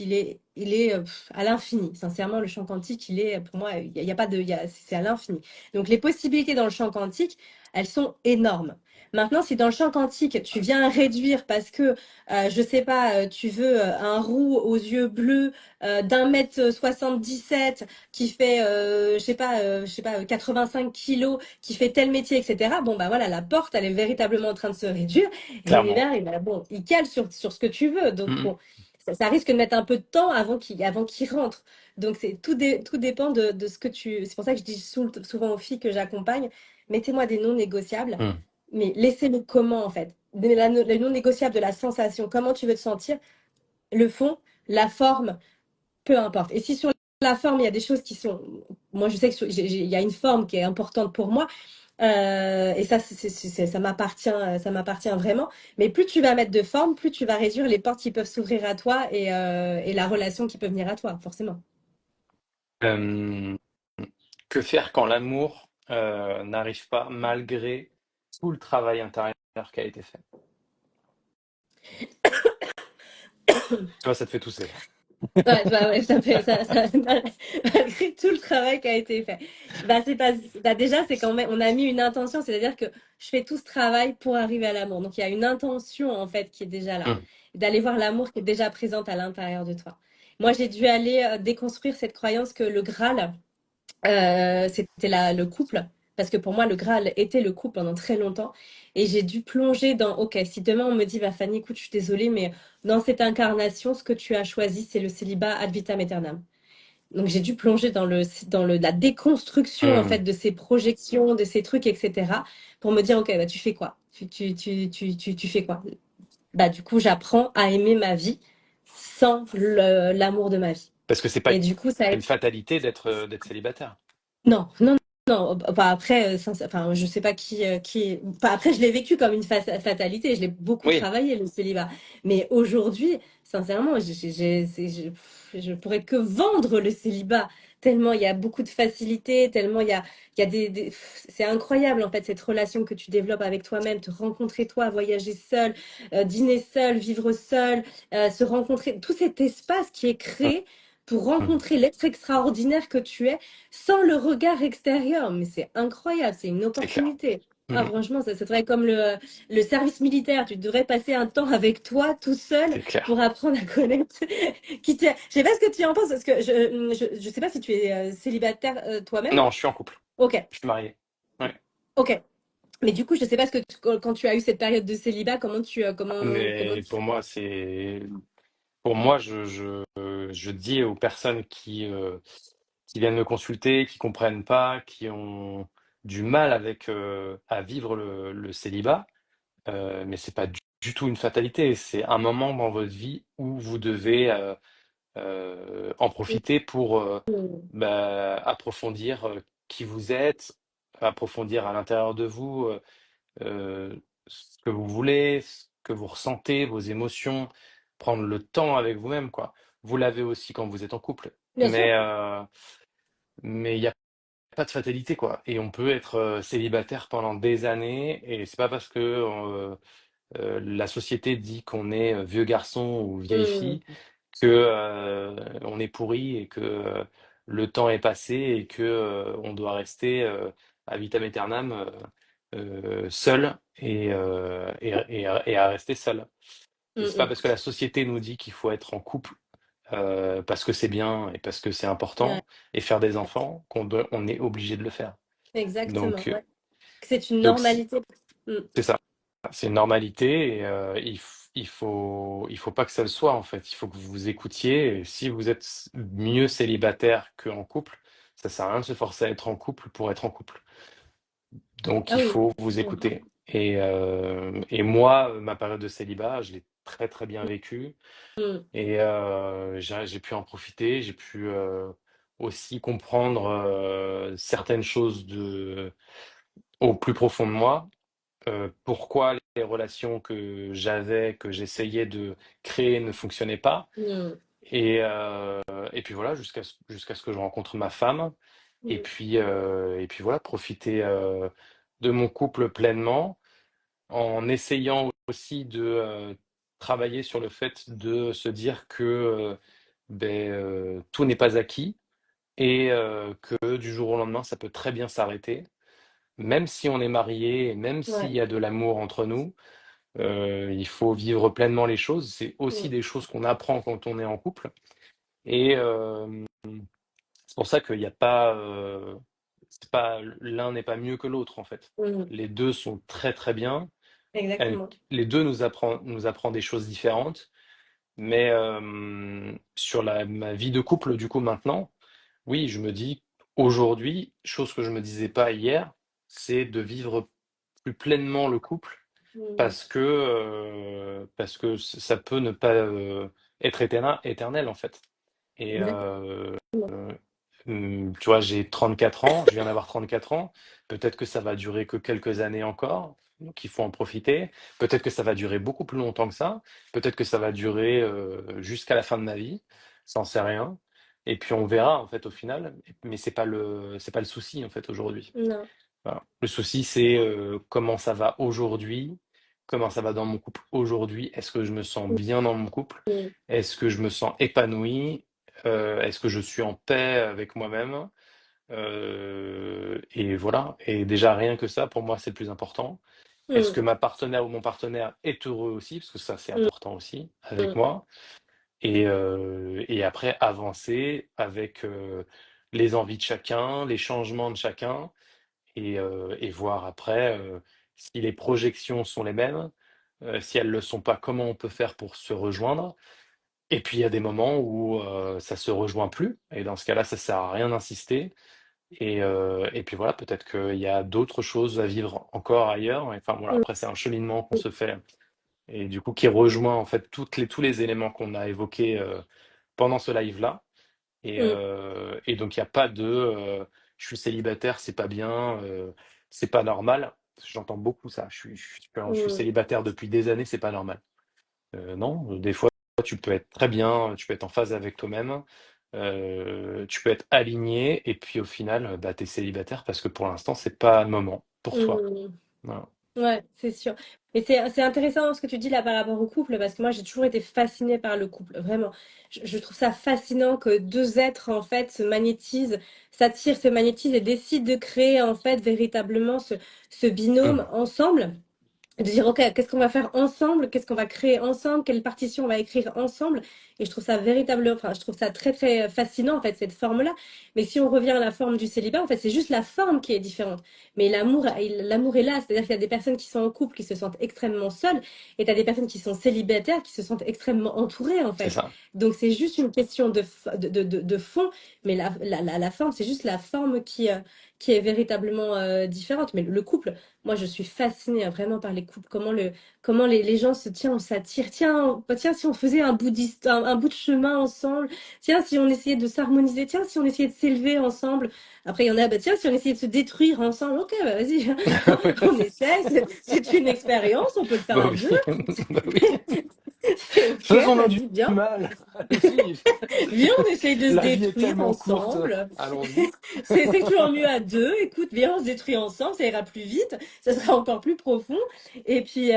il est à l'infini. Sincèrement, le champ quantique, il est, pour moi, il y a pas de, c'est à l'infini. Donc, les possibilités dans le champ quantique, elles sont énormes. Maintenant, si dans le champ quantique, tu viens réduire parce que, je sais pas, tu veux un roux aux yeux bleus d'1,77 m qui fait, je sais pas, 85 kilos, qui fait tel métier, etc. Bon, bah voilà, la porte, elle est véritablement en train de se réduire. Et clairement. l'univers, bon, il cale sur ce que tu veux. Donc, Hum, bon, ça risque de mettre un peu de temps avant qu'il rentre. Donc, tout dépend de ce que tu. C'est pour ça que je dis souvent aux filles que j'accompagne, mettez-moi des non négociables, hum, mais laissez-le comment, en fait. Le non négociable de la sensation, comment tu veux te sentir, le fond, la forme, peu importe. Et si sur la forme, il y a des choses qui sont. Moi, je sais il y a une forme qui est importante pour moi. Et ça, ça m'appartient vraiment. Mais plus tu vas mettre de forme, plus tu vas réduire les portes qui peuvent s'ouvrir à toi et la relation qui peut venir à toi, forcément. hum. Que faire quand l'amour n'arrive pas malgré tout le travail intérieur qui a été fait? Tu vois, ça te fait tousser. Ouais, bah ouais, malgré tout le travail qui a été fait. Bah, c'est pas, bah déjà, c'est quand même, on a mis une intention, c'est-à-dire que je fais tout ce travail pour arriver à l'amour. Donc, il y a une intention, en fait, qui est déjà là. Hum, D'aller voir l'amour qui est déjà présente à l'intérieur de toi. Moi, j'ai dû aller déconstruire cette croyance que le Graal, c'était le couple, parce que pour moi, le Graal était le couple pendant très longtemps. Et j'ai dû plonger dans, OK, si demain on me dit, bah Fanny, écoute, je suis désolée, mais dans cette incarnation, ce que tu as choisi, c'est le célibat ad vitam aeternam. Donc j'ai dû plonger la déconstruction en fait hum. de ces projections, de ces trucs, etc. pour me dire, OK, bah tu fais quoi? Tu fais quoi? Bah du coup, j'apprends à aimer ma vie sans l'amour de ma vie. Parce que c'est pas Et du coup, ça a une été... fatalité d'être célibataire. Non, non, Non, bah après, enfin, je sais pas enfin, après, je l'ai vécu comme une fatalité. Je l'ai beaucoup Oui, travaillé, le célibat. Mais aujourd'hui, sincèrement, je pourrais que vendre le célibat. Tellement il y a beaucoup de facilité, tellement il y a c'est incroyable, en fait, cette relation que tu développes avec toi-même, te rencontrer toi, voyager seul, dîner seul, vivre seul, se rencontrer, tout cet espace qui est créé pour mm, rencontrer l'être extraordinaire que tu es sans le regard extérieur. Mais c'est incroyable, c'est une c'est clair. opportunité. Ah, Mm, franchement, ça serait comme le service militaire. Tu devrais passer un temps avec toi, tout seul, c'est clair. pour apprendre à connaître Je sais pas ce que tu en penses, parce que je sais pas si tu es célibataire toi-même. Non, je suis en couple. Ok, Je suis marié. Ouais. ok. Mais du coup, je sais pas ce que quand tu as eu cette période de célibat, comment Mais pour moi, je dis aux personnes qui viennent me consulter, qui comprennent pas, qui ont du mal à vivre le célibat, mais c'est pas du tout une fatalité. C'est un moment dans votre vie où vous devez en profiter pour Mm, approfondir qui vous êtes, approfondir à l'intérieur de vous ce que vous voulez, ce que vous ressentez, vos émotions, prendre le temps avec vous-même, quoi. Vous l'avez aussi quand vous êtes en couple, bien sûr. mais il y a pas de fatalité, quoi. Et on peut être célibataire pendant des années, et c'est pas parce que la société dit qu'on est vieux garçon ou vieille fille Mm, que on est pourri et que le temps est passé et que on doit rester à vitam aeternam seul et à rester seul. mm, Et c'est pas mm. parce que la société nous dit qu'il faut être en couple parce que c'est bien et parce que c'est Ouais, important et faire des enfants on est obligé de le faire. exactement. Donc Ouais. C'est une donc normalité. Mm, c'est ça. C'est une normalité et il faut pas que ça le soit en fait. Il faut que vous vous écoutiez. Et si vous êtes mieux célibataire qu'en couple, ça sert à rien de se forcer à être en couple pour être en couple. Donc ah il oui. faut vous Mm, écouter. Et moi, ma période de célibat, je l'ai très très bien vécue mm, et j'ai pu en profiter. J'ai pu aussi comprendre certaines choses au plus profond de moi. Pourquoi les relations que j'essayais de créer ne fonctionnaient pas. mm, Et puis voilà, jusqu'à ce que je rencontre ma femme. mm, Et puis voilà, profiter de mon couple pleinement, en essayant aussi de travailler sur le fait de se dire que tout n'est pas acquis et que du jour au lendemain, ça peut très bien s'arrêter. Même si on est marié et même s'il ouais. y a de l'amour entre nous, il faut vivre pleinement les choses. C'est aussi Mm, des choses qu'on apprend quand on est en couple. Et c'est pour ça qu'il n'y a pas, c'est pas, l'un n'est pas mieux que l'autre en fait. mm. Les deux sont très très bien. Exactement. Les deux nous apprend des choses différentes. Mais sur ma vie de couple, du coup maintenant, oui, je me dis aujourd'hui, chose que je me disais pas hier, c'est de vivre plus pleinement le couple Mm. parce que ça peut ne pas être éternel en fait. Et Exactement. tu vois, j'ai 34 ans, je viens d'avoir 34 ans. Peut-être que ça va durer que quelques années encore, donc il faut en profiter. Peut-être que ça va durer beaucoup plus longtemps que ça. Peut-être que ça va durer jusqu'à la fin de ma vie. Ça n'en sait rien. Et puis on verra en fait au final. Mais c'est pas le souci en fait aujourd'hui. Non. Voilà. Le souci, c'est comment ça va aujourd'hui, comment ça va dans mon couple aujourd'hui. Est-ce que je me sens bien dans mon couple? Mm. Est-ce que je me sens épanoui? Est-ce que je suis en paix avec moi-même? Et voilà. Et déjà, rien que ça, pour moi, c'est le plus important. Est-ce que Mm. ma partenaire ou mon partenaire est heureux aussi? Parce que ça, c'est Mm. important aussi avec Mm. moi. Et après, avancer avec les envies de chacun, les changements de chacun et voir après, si les projections sont les mêmes, si elles ne le sont pas, comment on peut faire pour se rejoindre? Et puis il y a des moments où, ça se rejoint plus et dans ce cas-là, ça sert à rien d'insister et puis voilà, peut-être qu'il y a d'autres choses à vivre encore ailleurs. Enfin voilà, Mm. après c'est un cheminement qu'on se fait et du coup qui rejoint en fait tous les éléments qu'on a évoqués, pendant ce live-là et donc il y a pas de, je suis célibataire, c'est pas bien, c'est pas normal. J'entends beaucoup ça. Je suis Mm, célibataire depuis des années, c'est pas normal. Non, des fois, tu peux être très bien, tu peux être en phase avec toi-même, tu peux être aligné, et puis au final, bah, tu es célibataire parce que pour l'instant, c'est pas le moment pour toi. mm. Voilà. Ouais, c'est sûr. Mais c'est intéressant ce que tu dis là par rapport au couple, parce que moi j'ai toujours été fascinée par le couple, vraiment. Je trouve ça fascinant que deux êtres en fait se magnétisent, s'attirent, se magnétisent et décident de créer en fait véritablement ce binôme Mm. ensemble. De dire, OK, qu'est-ce qu'on va faire ensemble? Qu'est-ce qu'on va créer ensemble? Quelle partition on va écrire ensemble? Et je trouve ça véritablement, enfin, je trouve ça très, très fascinant, en fait, cette forme-là. Mais si on revient à la forme du célibat, en fait, c'est juste la forme qui est différente. Mais l'amour est là. C'est-à-dire qu'il y a des personnes qui sont en couple, qui se sentent extrêmement seules, et tu as des personnes qui sont célibataires, qui se sentent extrêmement entourées, en C'est fait. ça. Donc, c'est juste une question de fond, mais la forme, c'est juste la forme qui est véritablement différente. Mais le couple, moi, je suis fascinée hein, vraiment par les couples, comment les gens se tiennent, on s'attire. Tiens, bah, tiens, si on faisait un bout de chemin ensemble. Tiens, si on essayait de s'harmoniser. Tiens, si on essayait de s'élever ensemble. Après, il y en a, bah, tiens, si on essayait de se détruire ensemble. Ok, bah, vas-y, Oui. on essaie. C'est une expérience, on peut le faire Bah à oui, deux. bah oui. C'est ok, Faisons-nous du vas-y, bien. mal. Allons-y. Viens, on essaye de se La vie est détruire tellement courte. ensemble. Allons-y. C'est toujours mieux à deux. Écoute, viens, on se détruit ensemble, ça ira plus vite, ça sera encore plus profond. Et puis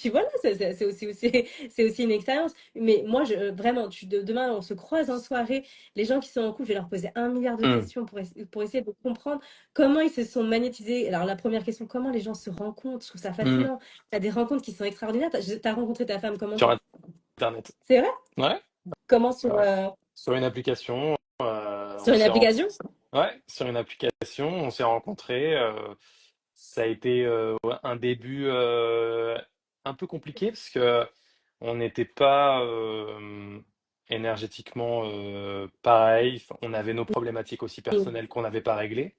voilà, c'est aussi une expérience. Mais moi, vraiment, demain, on se croise en soirée. Les gens qui sont en couple, je vais leur poser un milliard de Mm. questions pour essayer de comprendre comment ils se sont magnétisés. Alors, la première question, comment les gens se rencontrent? Je trouve ça Mm. fascinant. Tu as des rencontres qui sont extraordinaires. T'as rencontré ta femme comment? Sur Internet. C'est vrai? Ouais, Comment ouais. Sur une application, sur on une s'est application? ouais, sur une application, on s'est rencontrés. Ça a été ouais, un début un peu compliqué parce que on n'était pas énergétiquement pareil. On avait nos problématiques aussi Mm. personnelles qu'on n'avait pas réglées.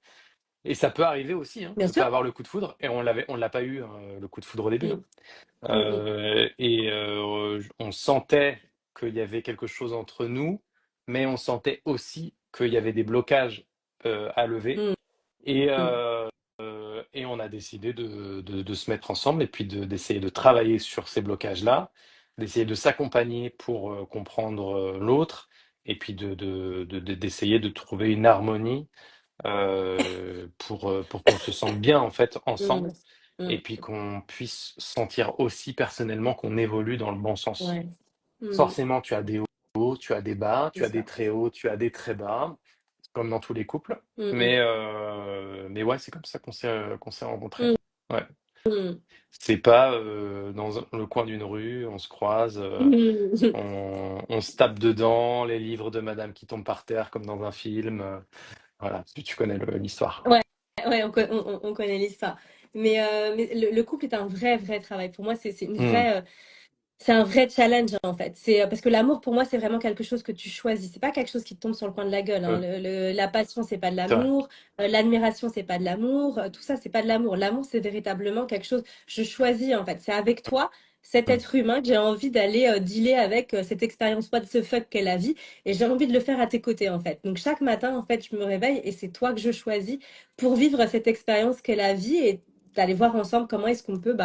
Et ça peut arriver aussi, hein, Bien de pas sûr. avoir le coup de foudre. Et on l'a pas eu, le coup de foudre au début, hein. Mm. Mm, On sentait qu'il y avait quelque chose entre nous, mais on sentait aussi qu'il y avait des blocages à lever. mm, Et, mm, et on a décidé de se mettre ensemble et puis d'essayer de travailler sur ces blocages-là, d'essayer de s'accompagner pour comprendre l'autre, et puis d'essayer de trouver une harmonie pour qu'on se sente bien en fait mm, ensemble, et mm. puis qu'on puisse sentir aussi personnellement qu'on évolue dans le bon sens. Ouais. Mm, Forcément, tu as des hauts, tu as des bas, c'est tu as des ça. très hauts, tu as des très bas, comme dans tous les couples. Mm, Mais ouais, c'est comme ça qu'on s'est rencontrés. mm, Ouais. mm, C'est pas le coin d'une rue, on se croise, mm. on se tape dedans, les livres de Madame qui tombent par terre comme dans un film. Voilà, tu connais l'histoire. Ouais, ouais, on connaît l'histoire. Mais le couple est un vrai, vrai travail. Pour moi, c'est une Hmm. vraie, c'est un vrai challenge en fait. C'est parce que l'amour pour moi c'est vraiment quelque chose que tu choisis. C'est pas quelque chose qui te tombe sur le coin de la gueule. Hein. Euh, La passion c'est pas de c'est vrai. l'amour, l'admiration c'est pas de l'amour, tout ça c'est pas de l'amour. L'amour c'est véritablement quelque chose. Je choisis en fait. C'est avec toi, cet Hmm. être humain que j'ai envie d'aller dealer avec cette expérience what the fuck qu'est la vie et j'ai envie de le faire à tes côtés en fait. Donc chaque matin en fait je me réveille et c'est toi que je choisis pour vivre cette expérience qu'est la vie et d'aller voir ensemble comment est-ce qu'on peut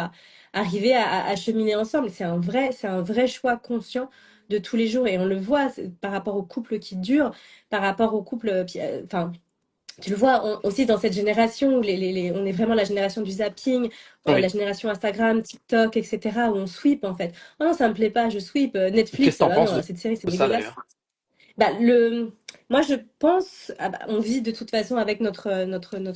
arriver à cheminer ensemble. C'est un vrai choix conscient de tous les jours et on le voit par rapport aux couples qui durent, par rapport aux couples, enfin, tu le vois aussi dans cette génération où on est vraiment la génération du zapping, la Oui. génération Instagram, TikTok, etc. où on sweep en fait. Oh non, ça me plaît pas, je sweep. Qu'est-ce que Netflix, t'en ah penses non, cette série c'est de ça dégueulasse. d'ailleurs? Bah, moi, je pense, ah bah, on vit de toute façon avec notre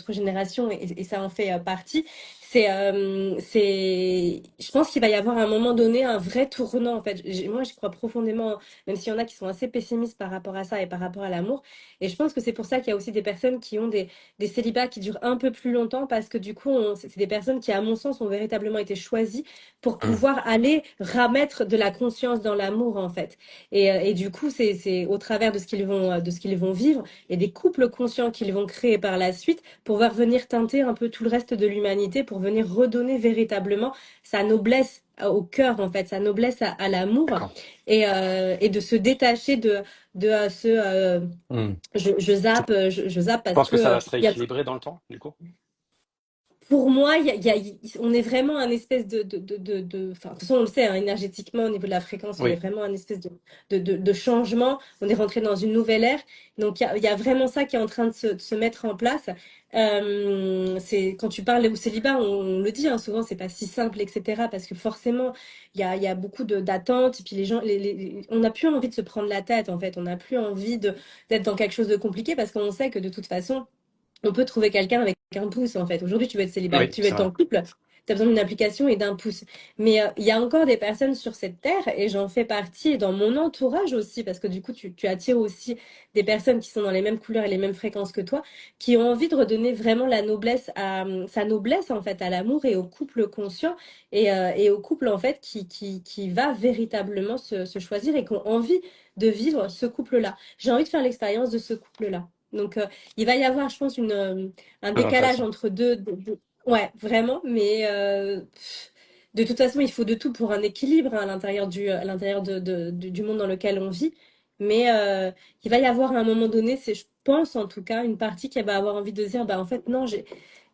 génération et ça en fait partie. Je pense qu'il va y avoir à un moment donné un vrai tournant en fait. Moi, j'y crois profondément, même s'il y en a qui sont assez pessimistes par rapport à ça et par rapport à l'amour. Et je pense que c'est pour ça qu'il y a aussi des personnes qui ont des célibats qui durent un peu plus longtemps parce que du coup, c'est des personnes qui, à mon sens, ont véritablement été choisies pour Hmm. pouvoir aller ramettre de la conscience dans l'amour en fait. Et du coup, c'est au travers de ce qu'ils vont vivre et des couples conscients qu'ils vont créer par la suite pour voir venir teinter un peu tout le reste de l'humanité, pour venir redonner véritablement sa noblesse au cœur, en fait, sa noblesse à l'amour, D'accord. et de se détacher de ce Hmm. Tu, je zappe tu parce penses que que ça va se il y a rééquilibrer dans le temps, du coup? pour moi, on est vraiment un espèce enfin, de toute façon, on le sait, hein, énergétiquement, au niveau de la fréquence, on est Oui, vraiment un espèce de changement. On est rentré dans une nouvelle ère. Donc, il y a vraiment ça qui est en train de se mettre en place. C'est, quand tu parles au célibat, on le dit, hein, souvent, c'est pas si simple, etc. Parce que forcément, il y a beaucoup d'attentes. Et puis, les gens, on n'a plus envie de se prendre la tête, en fait. On n'a plus envie d'être dans quelque chose de compliqué parce qu'on sait que de toute façon, on peut trouver quelqu'un avec un pouce, en fait. Aujourd'hui, tu veux être célibataire, oui, tu veux c'est être vrai. en couple, tu as besoin d'une application et d'un pouce. Mais il y a encore des personnes sur cette terre, et j'en fais partie, et dans mon entourage aussi, parce que du coup, tu attires aussi des personnes qui sont dans les mêmes couleurs et les mêmes fréquences que toi, qui ont envie de redonner vraiment la noblesse sa noblesse, en fait, à l'amour et au couple conscient, et au couple, en fait, qui va véritablement se choisir et qui ont envie de vivre ce couple-là. J'ai envie de faire l'expérience de ce couple-là. Donc, il va y avoir, je pense, un Très décalage intéressant. entre ouais, vraiment, mais de toute façon, il faut de tout pour un équilibre, hein, à l'intérieur du monde dans lequel on vit. Mais il va y avoir à un moment donné, c'est, je pense en tout cas, une partie qui va avoir envie de dire, bah en fait, non,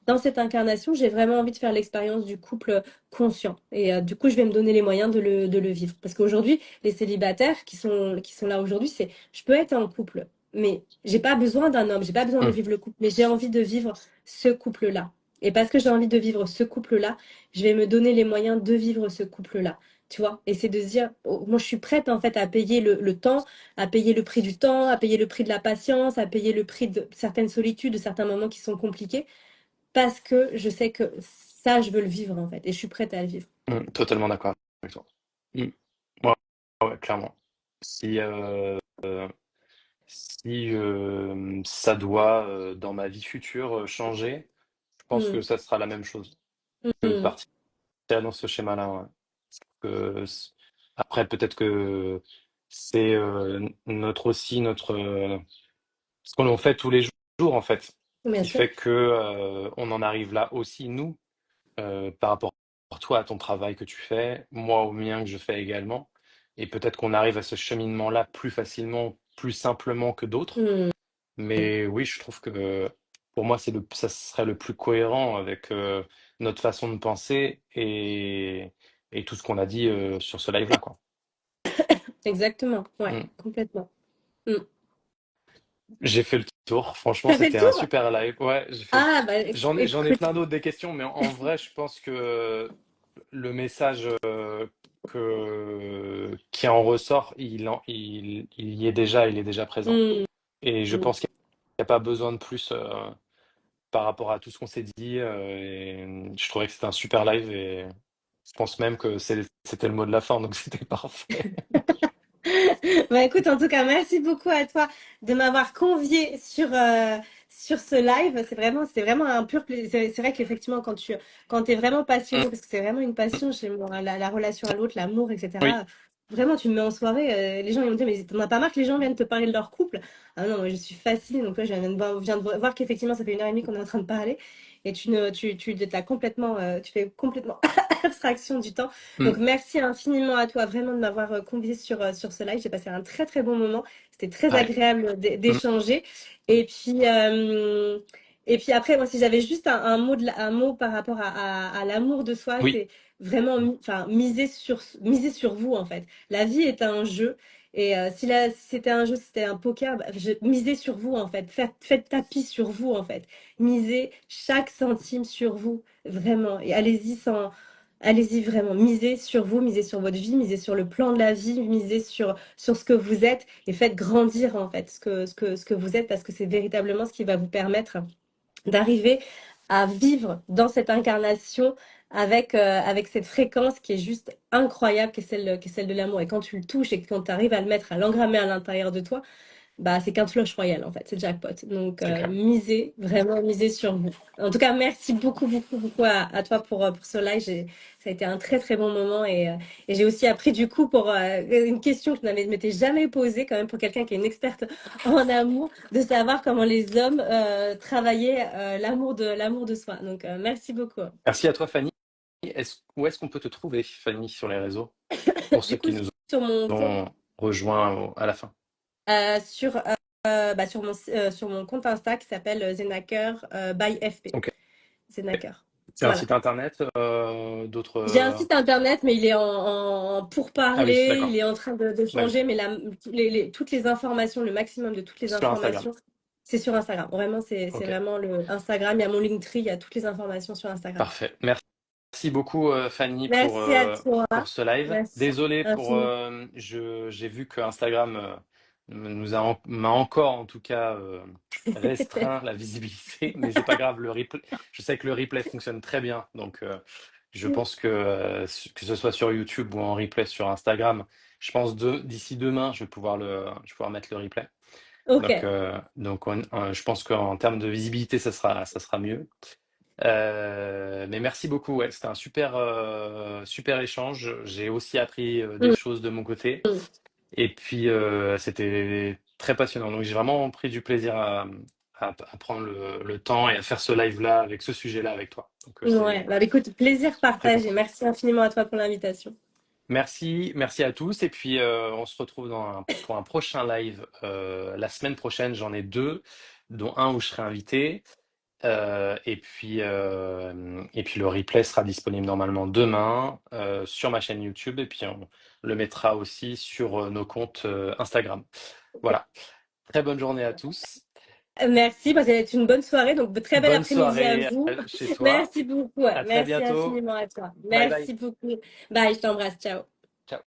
dans cette incarnation, j'ai vraiment envie de faire l'expérience du couple conscient. Et du coup, je vais me donner les moyens de le vivre. Parce qu'aujourd'hui, les célibataires qui sont là aujourd'hui, c'est, je peux être en couple, mais j'ai pas besoin d'un homme, j'ai pas besoin de Hmm. vivre le couple, mais j'ai envie de vivre ce couple-là. Et parce que j'ai envie de vivre ce couple-là, je vais me donner les moyens de vivre ce couple-là. Tu vois, et c'est de se dire, oh, moi je suis prête en fait à payer le temps, à payer le prix du temps, à payer le prix de la patience, à payer le prix de certaines solitudes, de certains moments qui sont compliqués, parce que je sais que ça, je veux le vivre en fait, et je suis prête à le vivre. Totalement d'accord avec toi. Hmm. Ouais, ouais, clairement. Si, si ça doit, dans ma vie future, changer, je pense que Mm, ça sera la même chose. Que de mm. partir dans ce schéma-là, ouais. Que après, peut-être que c'est notre aussi notre ce qu'on en fait tous les jours en fait, Bien qui sûr. fait que on en arrive là aussi nous, par rapport à toi à ton travail que tu fais, moi au mien que je fais également, et peut-être qu'on arrive à ce cheminement-là plus facilement, plus simplement que d'autres. Mm. Mais oui, je trouve que pour moi ça serait le plus cohérent avec notre façon de penser et tout ce qu'on a dit sur ce live-là, quoi. Exactement, ouais, Mm. complètement. Mm. J'ai fait le tour. Franchement, T'as fait le c'était un tour? super live. Ouais, j'ai fait le Ah, tour. bah J'en ai écoute, plein d'autres des questions, mais en vrai, je pense que le message qui en ressort, il y est déjà, il est déjà présent. mm, Et je mm. pense qu'il n'y a pas besoin de plus par rapport à tout ce qu'on s'est dit. Et je trouvais que c'était un super live et je pense même que c'était le mot de la fin, donc c'était parfait. Bah écoute, en tout cas, merci beaucoup à toi de m'avoir convié sur ce live. C'était vraiment un pur plaisir. C'est vrai qu'effectivement, quand t'es vraiment passionné, parce que c'est vraiment une passion chez moi, la relation à l'autre, l'amour, Oui, etc. Vraiment, tu me mets en soirée, les gens ils me disent, mais t'en as pas marre que les gens viennent te parler de leur couple? Ah non, moi je suis fascinée. Donc là, je viens de voir qu'effectivement, ça fait 1 heure et demie qu'on est en train de parler. Et tu fais complètement abstraction du temps. Donc, mm, merci infiniment à toi vraiment de m'avoir convié sur ce live. J'ai passé un très très bon moment. C'était très ouais, agréable mm, d'échanger. Et puis, euh, et puis après, moi, si j'avais juste un mot, un mot par rapport à l'amour de soi, oui, c'est vraiment enfin, miser sur vous, en fait. La vie est un jeu. Et si c'était un jeu, si c'était un poker, bah, misez sur vous, en fait. Faites tapis sur vous, en fait. Misez chaque centime sur vous, vraiment. Et allez-y vraiment, misez sur vous, misez sur votre vie, misez sur le plan de la vie, misez sur ce que vous êtes et faites grandir en fait ce que vous êtes parce que c'est véritablement ce qui va vous permettre d'arriver à vivre dans cette incarnation avec cette fréquence qui est juste incroyable, qui est celle de l'amour. Et quand tu le touches et quand tu arrives à le mettre, à l'engrammer à l'intérieur de toi, bah, c'est qu'un flush royal en fait, c'est jackpot. Donc c'est clair. misez, vraiment misez sur vous. En tout cas, merci beaucoup, beaucoup, beaucoup à toi pour ce live. Ça a été un très très bon moment et j'ai aussi appris du coup pour une question que je m'étais jamais posée quand même pour quelqu'un qui est une experte en amour, de savoir comment les hommes travaillaient l'amour de soi. Donc merci beaucoup. Merci à toi, Fanny. où est-ce qu'on peut te trouver, Fanny, sur les réseaux, pour ceux Du coup, qui nous sur mon compte, ont rejoints à la fin? euh, sur, sur mon compte Insta qui s'appelle Zenaker by FP. Ok. Zenaker. C'est un Voilà. site internet, d'autres. J'ai un site internet, mais il est en Ah oui, pourparlers, il d'accord. est en train de Ouais, changer, mais toutes les informations, le maximum de toutes les sur Instagram. informations, c'est sur Instagram. Vraiment, c'est Ok, vraiment le Instagram. Il y a mon Linktree, il y a toutes les informations sur Instagram. parfait. Merci beaucoup, Fanny, Merci à toi. pour ce live. Merci Désolé pour. infiniment. J'ai vu que Instagram m'a encore, en tout cas, restreint la visibilité, mais c'est pas grave. Le replay, je sais que le replay fonctionne très bien, donc je pense que ce soit sur YouTube ou en replay sur Instagram, je pense d'ici demain, je vais pouvoir mettre le replay. Ok. Donc, je pense qu'en termes de visibilité, ça sera mieux. Mais merci beaucoup. Ouais, c'était un super échange. J'ai aussi appris des Mm. choses de mon côté. Et puis, c'était très passionnant. Donc, j'ai vraiment pris du plaisir à prendre le temps et à faire ce live-là avec ce sujet-là avec toi. Donc, Ouais, bah écoute, plaisir très partagé. content. Merci infiniment à toi pour l'invitation. Merci à tous. Et puis, on se retrouve pour un prochain live la semaine prochaine. J'en ai deux, dont un où je serai invité. Et puis le replay sera disponible normalement demain sur ma chaîne YouTube. Et puis on le mettra aussi sur nos comptes Instagram. Voilà. Très bonne journée à tous. Merci, bah, ça va être une bonne soirée, donc très bel Bonne après-midi à soirée vous. chez toi. Merci beaucoup, ouais. À très Merci bientôt. infiniment à toi. Bye bye. Merci beaucoup. Bye, je t'embrasse, ciao. Ciao.